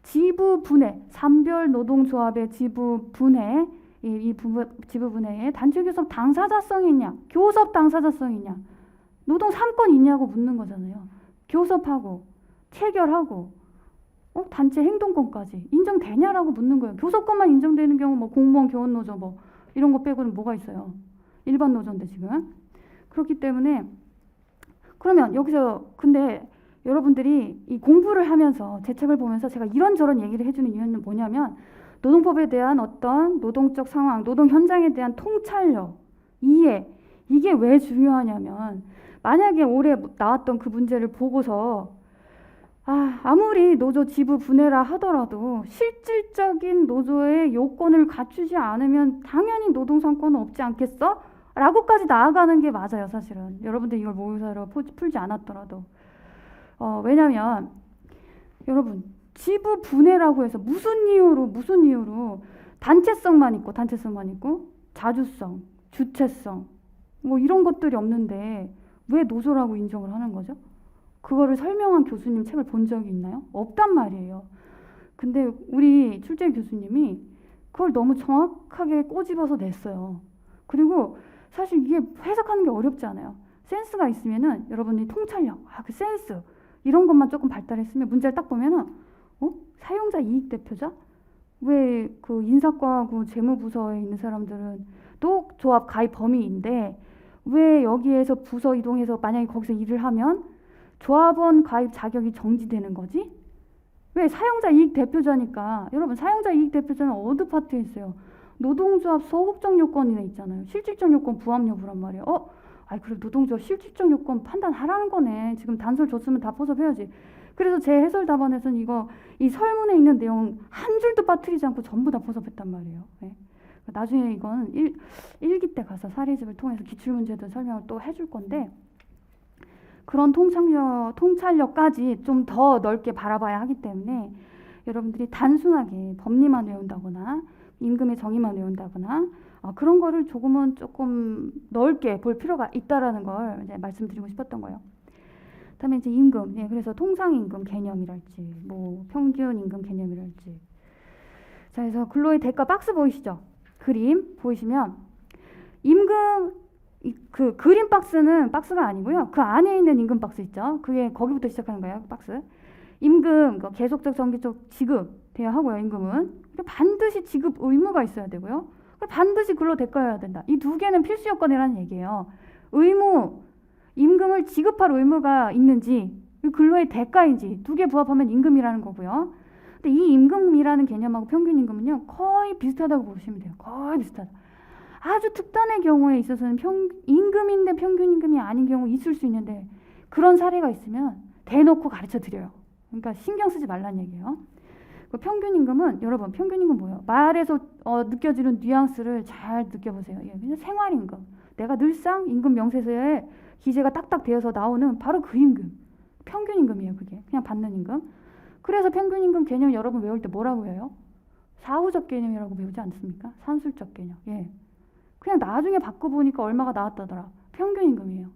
지부 분해, 산별 노동조합의 지부 분해, 지부 분해에 단체 교섭 당사자성이 있냐, 교섭 당사자성이 있냐, 노동 3권 있냐고 묻는 거잖아요. 교섭하고 체결하고 단체 행동권까지 인정되냐라고 묻는 거예요. 교섭권만 인정되는 경우 뭐 공무원 교원노조 뭐 이런 거 빼고는 뭐가 있어요. 일반 노조인데 지금. 그렇기 때문에 그러면 여기서 근데 여러분들이 이 공부를 하면서 제 책을 보면서 제가 이런저런 얘기를 해주는 이유는 뭐냐면 노동법에 대한 어떤 노동적 상황, 노동 현장에 대한 통찰력, 이해 이게 왜 중요하냐면 만약에 올해 나왔던 그 문제를 보고서 아무리 노조 지부 분해라 하더라도 실질적인 노조의 요건을 갖추지 않으면 당연히 노동상권은 없지 않겠어? 라고까지 나아가는 게 맞아요. 사실은 여러분들 이걸 모의고사로 풀지 않았더라도 왜냐면 여러분 지부 분해라고 해서 무슨 이유로 단체성만 있고 자주성, 주체성 뭐 이런 것들이 없는데 왜 노조라고 인정을 하는 거죠? 그거를 설명한 교수님 책을 본 적이 있나요? 없단 말이에요. 근데 우리 출제 교수님이 그걸 너무 정확하게 꼬집어서 냈어요. 그리고 사실 이게 해석하는 게 어렵지 않아요. 센스가 있으면은 여러분이 통찰력, 그 센스 이런 것만 조금 발달했으면 문제를 딱 보면은 사용자 이익 대표자? 왜 그 인사과하고 재무부서에 있는 사람들은 또 조합 가입 범위인데 왜 여기에서 부서 이동해서 만약에 거기서 일을 하면 조합원 가입 자격이 정지되는 거지? 왜 사용자 이익 대표자니까. 여러분 사용자 이익 대표자는 어느 파트에 있어요? 노동조합 소극적 요건에 있잖아요. 실질적 요건 부합 여부란 말이에요. 그래 노동조합 실질적 요건 판단하라는 거네. 지금 단서를 줬으면 다 포섭해야지. 그래서 제 해설 답안에서는 이 설문에 있는 내용 한 줄도 빠뜨리지 않고 전부 다 포섭했단 말이에요. 네. 나중에 이건 일기 때 가서 사례집을 통해서 기출문제도 설명을 또 해줄 건데 그런 통찰력까지 좀 더 넓게 바라봐야 하기 때문에 여러분들이 단순하게 법리만 외운다거나 임금의 정의만 외운다거나 그런 거를 조금 넓게 볼 필요가 있다라는 걸 이제 말씀드리고 싶었던 거예요. 그다음에 이제 임금, 그래서 통상임금 개념이랄지, 뭐 평균 임금 개념이랄지. 자, 그래서 근로의 대가 박스 보이시죠? 그림 보이시면 임금 그 그림 박스는 박스가 아니고요. 그 안에 있는 임금 박스 있죠? 그게 거기부터 시작하는 거예요. 박스. 임금, 계속적, 정기적 지급돼야 하고요. 임금은 반드시 지급 의무가 있어야 되고요. 반드시 근로 대가여야 된다. 이 두 개는 필수 요건이라는 얘기예요. 의무, 임금을 지급할 의무가 있는지, 근로의 대가인지 두 개 부합하면 임금이라는 거고요. 근데 이 임금이라는 개념하고 평균 임금은요 거의 비슷하다고 보시면 돼요. 거의 비슷하다. 아주 특단의 경우에 있어서는 임금인데 평균 임금이 아닌 경우 있을 수 있는데 그런 사례가 있으면 대놓고 가르쳐 드려요. 그러니까 신경 쓰지 말라는 얘기예요. 평균 임금은 여러분 평균 임금 뭐예요? 말에서 느껴지는 뉘앙스를 잘 느껴보세요. 그냥 생활 임금. 내가 늘상 임금 명세서에 기재가 딱딱 되어서 나오는 바로 그 임금. 평균 임금이에요. 그게 그냥 받는 임금. 그래서 평균 임금 개념 여러분 외울 때 뭐라고 해요? 사후적 개념이라고 배우지 않습니까? 산술적 개념. 그냥 나중에 바꿔보니까 얼마가 나왔다더라. 평균 임금이에요.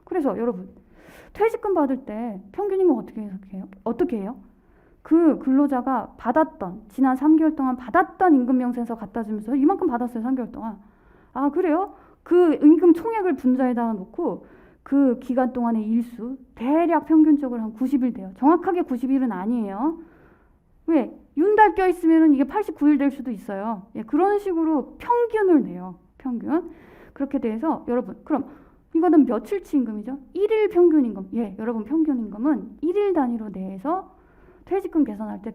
그래서 여러분 퇴직금 받을 때 평균 임금 어떻게 해석해요? 어떻게 해요? 그 근로자가 받았던 지난 3개월 동안 받았던 임금 명세서 갖다 주면서 이만큼 받았어요. 3개월 동안. 아 그래요? 그 임금 총액을 분자에다가 놓고 그 기간 동안의 일수 대략 평균적으로 한 90일 돼요. 정확하게 90일은 아니에요. 왜? 윤달 껴있으면 이게 89일 될 수도 있어요. 그런 식으로 평균을 내요. 평균. 그렇게 돼서 여러분 그럼 이거는 며칠치 임금이죠? 1일 평균 임금. 여러분 평균 임금은 1일 단위로 내서 퇴직금 계산할 때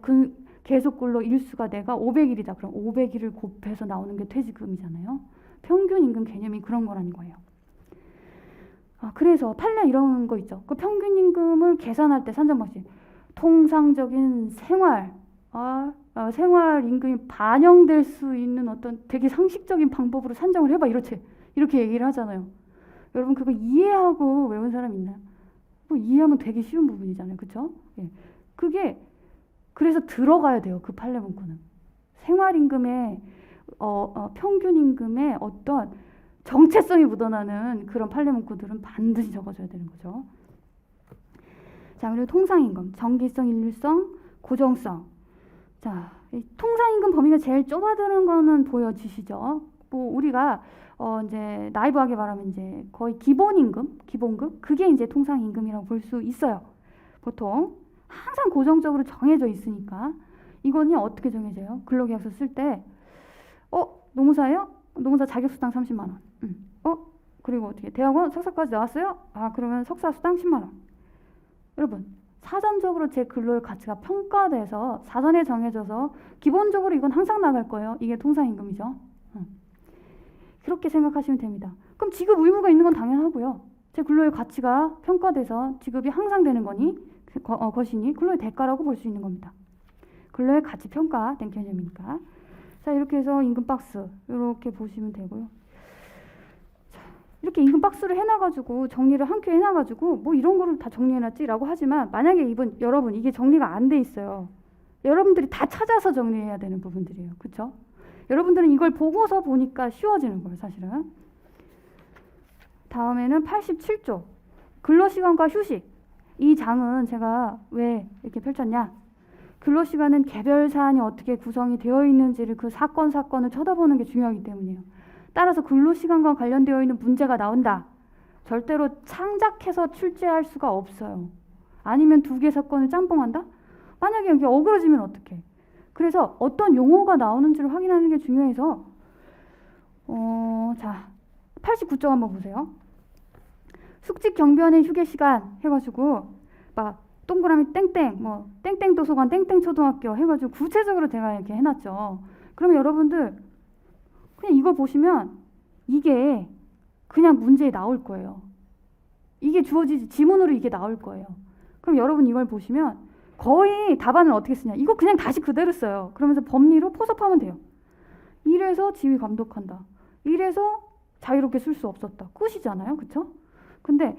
계속 근로 일수가 내가 500일이다. 그럼 500일을 곱해서 나오는 게 퇴직금이잖아요. 평균 임금 개념이 그런 거라는 거예요. 그래서 판례 이런 거 있죠. 그 평균 임금을 계산할 때 산정 방식. 통상적인 생활 임금이 반영될 수 있는 어떤 되게 상식적인 방법으로 산정을 해봐. 이렇게 얘기를 하잖아요. 여러분 그거 이해하고 외운 사람 있나요? 뭐 이해하면 되게 쉬운 부분이잖아요. 그렇죠? 그게 그래서 들어가야 돼요. 그 판례 문구는. 생활임금의 평균 임금의 어떤 정체성이 묻어나는 그런 판례 문구들은 반드시 적어줘야 되는 거죠. 자, 그리고 통상임금, 정기성, 일률성, 고정성. 자, 통상임금 범위가 제일 좁아드는 거는 보여지시죠? 뭐 우리가 이제 나이브하게 말하면 이제 거의 기본임금, 기본급 그게 이제 통상임금이라고 볼 수 있어요. 보통 항상 고정적으로 정해져 있으니까 이거는 어떻게 정해져요? 근로계약서 쓸 때 노무사예요? 노무사 자격수당 30만 원. 그리고 어떻게 대학원 석사까지 나왔어요? 그러면 석사수당 10만 원. 여러분 사전적으로 제 근로의 가치가 평가돼서 사전에 정해져서 기본적으로 이건 항상 나갈 거예요. 이게 통상임금이죠. 그렇게 생각하시면 됩니다. 그럼 지급 의무가 있는 건 당연하고요. 제 근로의 가치가 평가돼서 지급이 항상 되는 것이니 근로의 대가라고 볼 수 있는 겁니다. 근로의 가치 평가된 개념이니까. 자, 이렇게 해서 임금 박스 이렇게 보시면 되고요. 자, 이렇게 임금 박스를 해놔가지고 정리를 한 큐 해놔가지고 뭐 이런 거를 다 정리해놨지라고 하지만 만약에 여러분 이게 정리가 안 돼 있어요. 여러분들이 다 찾아서 정리해야 되는 부분들이에요. 그렇죠? 여러분들은 이걸 보고서 보니까 쉬워지는 거예요. 사실은. 다음에는 87조 근로시간과 휴식. 이 장은 제가 왜 이렇게 펼쳤냐? 근로시간은 개별 사안이 어떻게 구성이 되어 있는지를 그 사건을 쳐다보는 게 중요하기 때문이에요. 따라서 근로시간과 관련되어 있는 문제가 나온다. 절대로 창작해서 출제할 수가 없어요. 아니면 두 개 사건을 짬뽕한다? 만약에 여기 어그러지면 어떡해? 그래서 어떤 용어가 나오는지를 확인하는 게 중요해서 자 89쪽 한번 보세요. 숙직 경비원의 휴게 시간 해가지고 막 동그라미 땡땡 뭐 땡땡 도서관 땡땡 초등학교 해가지고 구체적으로 제가 이렇게 해놨죠. 그러면 여러분들 그냥 이거 보시면 이게 그냥 문제에 나올 거예요. 이게 주어지지 지문으로 이게 나올 거예요. 그럼 여러분 이걸 보시면 거의 답안을 어떻게 쓰냐. 이거 그냥 다시 그대로 써요. 그러면서 법리로 포섭하면 돼요. 이래서 지휘 감독한다. 이래서 자유롭게 쓸 수 없었다. 끝이잖아요. 그쵸? 근데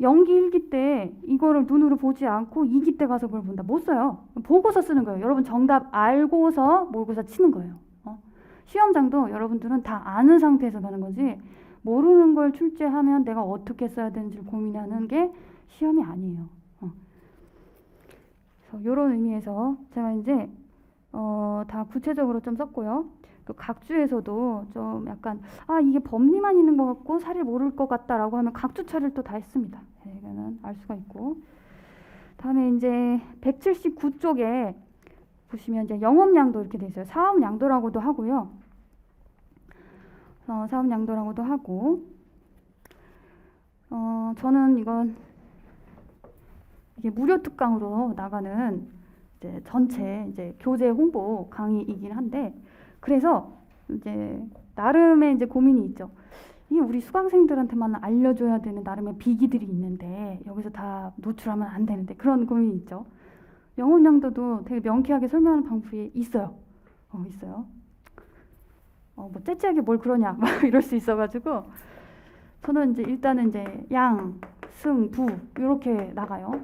연기 1기 때 이거를 눈으로 보지 않고 2기 때 가서 그걸 본다. 못 써요. 보고서 쓰는 거예요. 여러분 정답 알고서 모의고사 치는 거예요. 시험장도 여러분들은 다 아는 상태에서 가는 거지 모르는 걸 출제하면 내가 어떻게 써야 되는지 고민하는 게 시험이 아니에요. 그래서 이런 의미에서 제가 이제 다 구체적으로 좀 썼고요. 또 각주에서도 좀 약간 이게 법리만 있는 것 같고 사리를 모를 것 같다라고 하면 각주 처리를 또 다 했습니다. 이거는 알 수가 있고. 다음에 이제 179쪽에 보시면 이제 영업양도 이렇게 돼 있어요. 사업양도라고도 하고요. 사업양도라고도 하고 저는 이게 무료 특강으로 나가는 이제 전체 이제 교재 홍보 강의이긴 한데 그래서 이제 나름의 이제 고민이 있죠. 이 우리 수강생들한테만 알려줘야 되는 나름의 비기들이 있는데 여기서 다 노출하면 안 되는데 그런 고민이 있죠. 영업양도도 되게 명쾌하게 설명하는 방법이 있어요. 있어요. 뭐 째째하게 뭘 그러냐 막 이럴 수 있어가지고 저는 이제 일단은 이제 양, 승, 부 이렇게 나가요.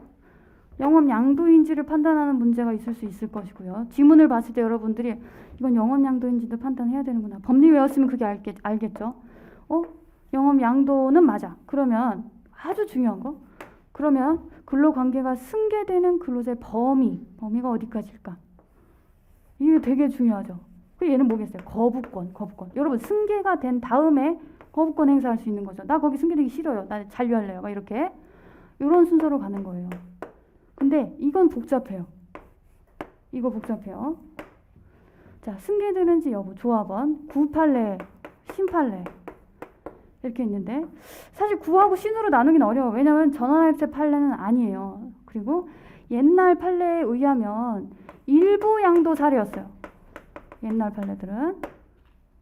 영업 양도인지를 판단하는 문제가 있을 수 있을 것이고요. 지문을 봤을 때 여러분들이 이건 영업 양도인지도 판단해야 되는구나. 법리 외웠으면 그게 알겠죠. 영업 양도는 맞아. 그러면 아주 중요한 거. 그러면 근로관계가 승계되는 근로자의 범위가 어디까지일까? 이게 되게 중요하죠. 얘는 뭐겠어요? 거부권. 여러분 승계가 된 다음에 거부권 행사할 수 있는 거죠. 나 거기 승계되기 싫어요. 나 잔류할래요. 막 이렇게 이런 순서로 가는 거예요. 근데 이건 복잡해요. 이거 복잡해요. 자, 승계되는지 여부 조합원, 구판례, 신판례 이렇게 있는데 사실 구하고 신으로 나누긴 어려워. 왜냐면 전원합세 판례는 아니에요. 그리고 옛날 판례에 의하면 일부 양도 사례였어요. 옛날 판례들은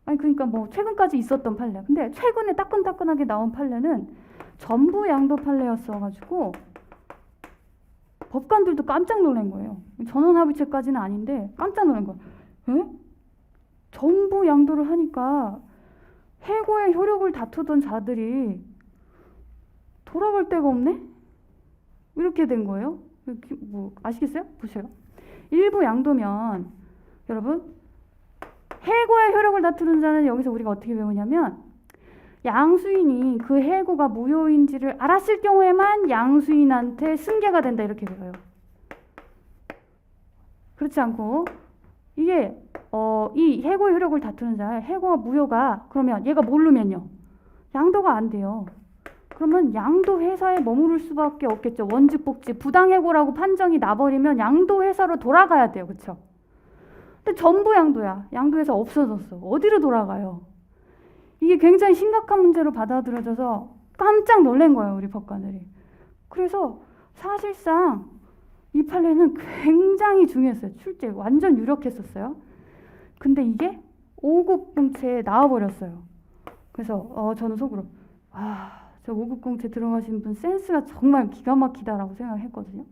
그러니까 뭐 최근까지 있었던 판례. 근데 최근에 따끈따끈하게 나온 판례는 전부 양도 판례였어가지고 법관들도 깜짝 놀란 거예요. 전원합의체까지는 아닌데 깜짝 놀란 거예요. 에? 전부 양도를 하니까 해고의 효력을 다투던 자들이 돌아갈 데가 없네? 이렇게 된 거예요. 뭐 아시겠어요? 보세요. 일부 양도면 여러분 해고의 효력을 다투는 자는 여기서 우리가 어떻게 배우냐면 양수인이 그 해고가 무효인지를 알았을 경우에만 양수인한테 승계가 된다 이렇게 배워요. 그렇지 않고 이게 이 해고의 효력을 다투는 자 해고가 무효가 그러면 얘가 모르면요 양도가 안 돼요. 그러면 양도 회사에 머무를 수밖에 없겠죠. 원직복지 부당해고라고 판정이 나버리면 양도 회사로 돌아가야 돼요. 그렇죠? 근데 전부 양도야. 양도회사 없어졌어. 어디로 돌아가요? 이게 굉장히 심각한 문제로 받아들여져서 깜짝 놀란 거예요. 우리 법관들이. 그래서 사실상 이 판례는 굉장히 중요했어요. 출제 완전 유력했었어요. 근데 이게 5급 공채에 나와버렸어요. 그래서 저는 속으로 저 5급 공채 들어가신 분 센스가 정말 기가 막히다라고 생각했거든요.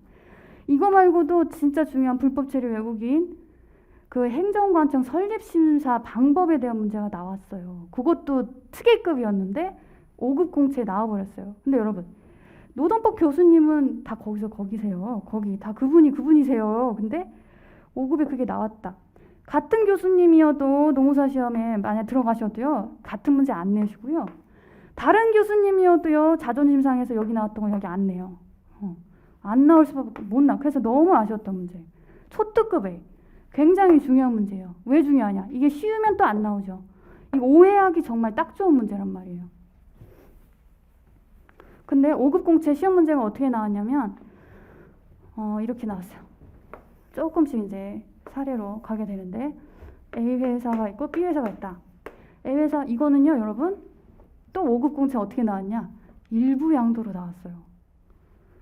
이거 말고도 진짜 중요한 불법 체류 외국인 그 행정관청 설립심사 방법에 대한 문제가 나왔어요. 그것도 특이급이었는데 5급 공채에 나와버렸어요. 근데 여러분 노동법 교수님은 다 거기세요. 거기 다 그분이세요. 근데 5급에 그게 나왔다. 같은 교수님이어도 노무사 시험에 만약 들어가셔도요. 같은 문제 안 내시고요. 다른 교수님이어도요. 자존심 상해서 여기 나왔던 거 여기 안 내요. 안 나올 수밖에 못 나. 그래서 너무 아쉬웠던 문제. 초특급에 굉장히 중요한 문제예요. 왜 중요하냐? 이게 쉬우면 또 안 나오죠. 이거 오해하기 정말 딱 좋은 문제란 말이에요. 근데 5급 공채 시험 문제가 어떻게 나왔냐면 이렇게 나왔어요. 조금씩 이제 사례로 가게 되는데 A 회사가 있고 B 회사가 있다. A 회사 이거는요, 여러분 또 5급 공채 어떻게 나왔냐? 일부 양도로 나왔어요.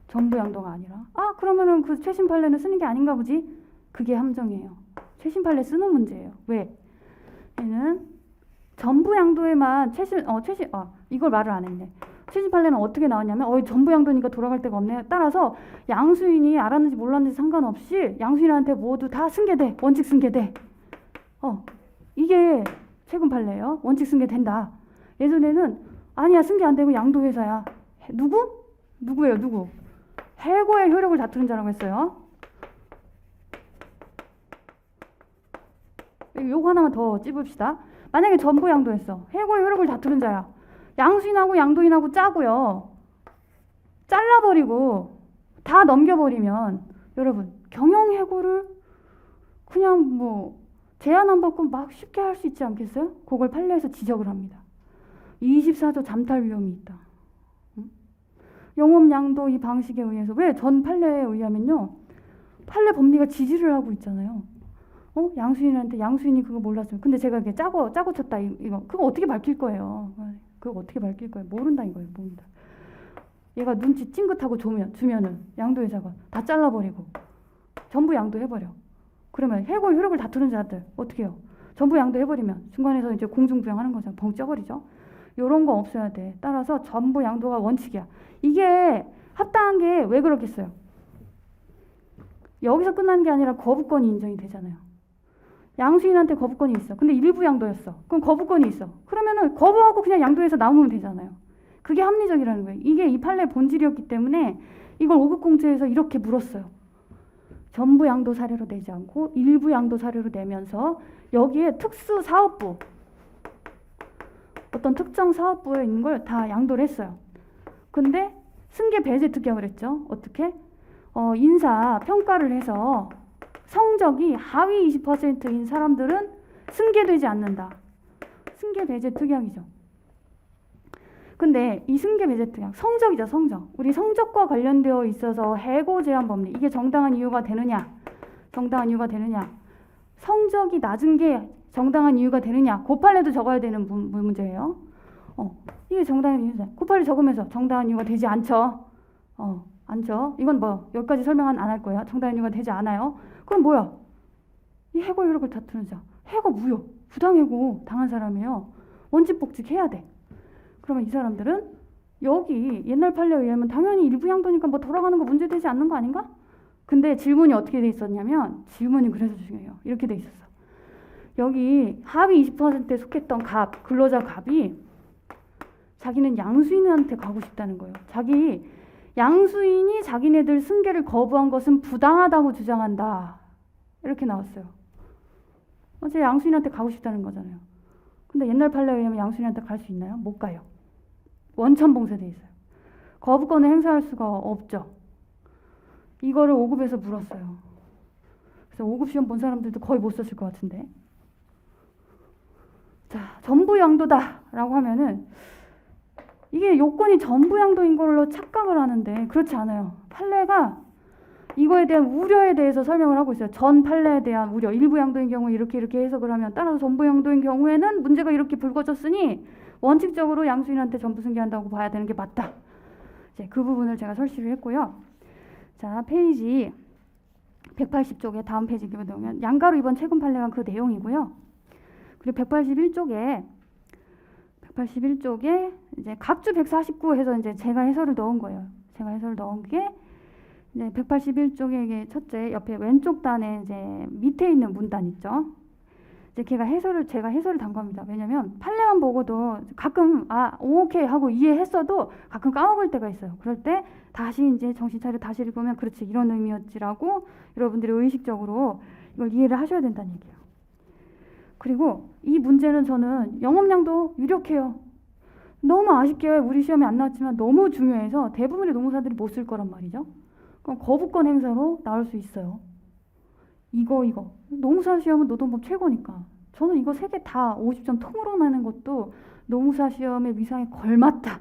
전부 양도가 아니라. 그러면은 그 최신 판례는 쓰는 게 아닌가 보지? 그게 함정이에요. 최신 판례 쓰는 문제예요. 왜? 얘는 전부 양도에만 이걸 말을 안 했네. 최신 판례는 어떻게 나왔냐면 전부 양도니까 돌아갈 데가 없네요. 따라서 양수인이 알았는지 몰랐는지 상관없이 양수인한테 모두 다 승계돼. 원칙 승계돼. 이게 최근 판례예요. 원칙 승계된다. 예전에는 아니야 승계 안 되고 양도회사야. 누구? 누구예요? 누구? 해고의 효력을 다투는 자라고 했어요. 요거 하나만 더 찝읍시다. 만약에 전부 양도했어. 해고의 효력을 다투는 자야. 양수인하고 양도인하고 짜고요. 잘라버리고 다 넘겨버리면 여러분 경영해고를 그냥 뭐 제한 안 받고 막 쉽게 할 수 있지 않겠어요? 그걸 판례에서 지적을 합니다. 24조 잠탈 위험이 있다. 영업양도 이 방식에 의해서 왜 전 판례에 의하면요. 판례 법리가 지지를 하고 있잖아요. 양수인한테 양수인이 그거 몰랐어요. 근데 제가 이게 짜고 쳤다 이거 그거 어떻게 밝힐 거예요? 그거 어떻게 밝힐 거예요? 모른다 이거예요. 모른다. 얘가 눈치 찡긋하고 주면은 양도회사가 다 잘라버리고 전부 양도해버려. 그러면 해고 효력을 다투는 자들 어떻게 해요? 전부 양도해버리면 중간에서 이제 공중부양하는 거죠. 벙 쪄버리죠. 요런 거 없어야 돼. 따라서 전부 양도가 원칙이야. 이게 합당한 게 왜 그렇겠어요? 여기서 끝나는 게 아니라 거부권이 인정이 되잖아요. 양수인한테 거부권이 있어. 근데 일부 양도였어. 그럼 거부권이 있어. 그러면은 거부하고 그냥 양도해서 나오면 되잖아요. 그게 합리적이라는 거예요. 이게 이 판례의 본질이었기 때문에 이걸 5급 공채에서 이렇게 물었어요. 전부 양도 사례로 내지 않고 일부 양도 사례로 내면서 여기에 특수 사업부 어떤 특정 사업부에 있는 걸 다 양도를 했어요. 근데 승계 배제 특약을 했죠. 어떻게? 인사 평가를 해서 성적이 하위 20%인 사람들은 승계되지 않는다. 승계 배제 특약이죠. 근데 이 승계 배제 특약 성적이죠. 성적. 우리 성적과 관련되어 있어서 해고 제한 법리 이게 정당한 이유가 되느냐? 정당한 이유가 되느냐? 성적이 낮은 게 정당한 이유가 되느냐? 고팔레도 적어야 되는 문제예요. 이게 정당한 이유다. 고팔레 적으면서 정당한 이유가 되지 않죠. 않죠. 이건 뭐 여기까지 설명은 안 할 거예요. 정당한 이유가 되지 않아요. 그럼 뭐야? 이 해고 효력을 다투는 자. 해고 무효. 부당해고 당한 사람이에요. 원칙복직해야 돼. 그러면 이 사람들은 여기 옛날 판례에 의하면 당연히 일부 양도니까 뭐 돌아가는 거 문제되지 않는 거 아닌가? 근데 질문이 어떻게 돼 있었냐면 질문이 그래서 중요해요. 이렇게 돼 있었어. 여기 하위 20%에 속했던 갑, 근로자 갑이 자기는 양수인한테 가고 싶다는 거예요. 양수인이 자기네들 승계를 거부한 것은 부당하다고 주장한다. 이렇게 나왔어요. 제 양수인한테 가고 싶다는 거잖아요. 근데 옛날 판례에 의하면 양수인한테 갈 수 있나요? 못 가요. 원천 봉쇄돼 있어요. 거부권을 행사할 수가 없죠. 이거를 5급에서 물었어요. 그래서 5급 시험 본 사람들도 거의 못 썼을 것 같은데. 자, 전부 양도다라고 하면은 이게 요건이 전부 양도인 걸로 착각을 하는데 그렇지 않아요. 판례가 이거에 대한 우려에 대해서 설명을 하고 있어요. 전 판례에 대한 우려. 일부 양도인 경우 이렇게 해석을 하면 따라서 전부 양도인 경우에는 문제가 이렇게 불거졌으니 원칙적으로 양수인한테 전부 승계한다고 봐야 되는 게 맞다. 이제 그 부분을 제가 설치를 했고요. 자, 페이지 180쪽에 다음 페이지 보면 양가로 이번 최근 판례가 그 내용이고요. 그리고 181쪽에 이제 갑주 149 해서 이제 제가 해설을 넣은 거예요. 제가 해설을 넣은 게 이제 181쪽에 이게 첫째 옆에 왼쪽 단에 이제 밑에 있는 문단 있죠. 이제 제가 해설을 단 겁니다. 왜냐면 판례만 보고도 가끔 오케이 하고 이해했어도 가끔 까먹을 때가 있어요. 그럴 때 다시 이제 정신 차려 다시 읽으면 그렇지 이런 의미였지라고 여러분들이 의식적으로 이걸 이해를 하셔야 된다는 얘기예요. 그리고 이 문제는 저는 영업량도 유력해요. 너무 아쉽게 우리 시험에 안 나왔지만 너무 중요해서 대부분의 노무사들이 못 쓸 거란 말이죠. 그럼 거부권 행사로 나올 수 있어요. 이거 노무사 시험은 노동법 최고니까 저는 이거 3개 다 50점 통으로 나는 것도 노무사 시험의 위상에 걸맞다.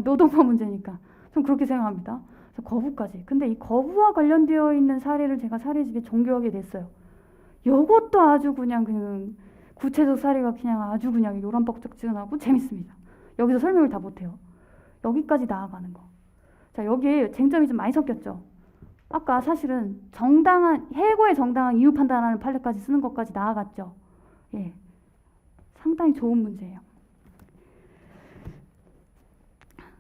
노동법 문제니까 좀 그렇게 생각합니다. 그래서 거부까지. 근데 이 거부와 관련되어 있는 사례를 제가 사례집에 정교하게 냈어요. 요것도 아주 그냥 구체적 사례가 그냥 아주 그냥 요란벅적지근하고 재밌습니다. 여기서 설명을 다 못해요. 여기까지 나아가는 거. 자, 여기에 쟁점이 좀 많이 섞였죠. 아까 사실은 해고의 정당한 이유 판단하는 판례까지 쓰는 것까지 나아갔죠. 예, 상당히 좋은 문제예요.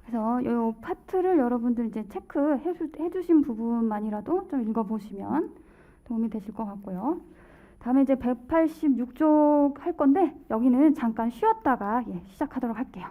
그래서 이 파트를 여러분들 이제 체크해 주신 부분만이라도 좀 읽어보시면 도움이 되실 것 같고요. 다음에 이제 186쪽 할 건데 여기는 잠깐 쉬었다가 시작하도록 할게요.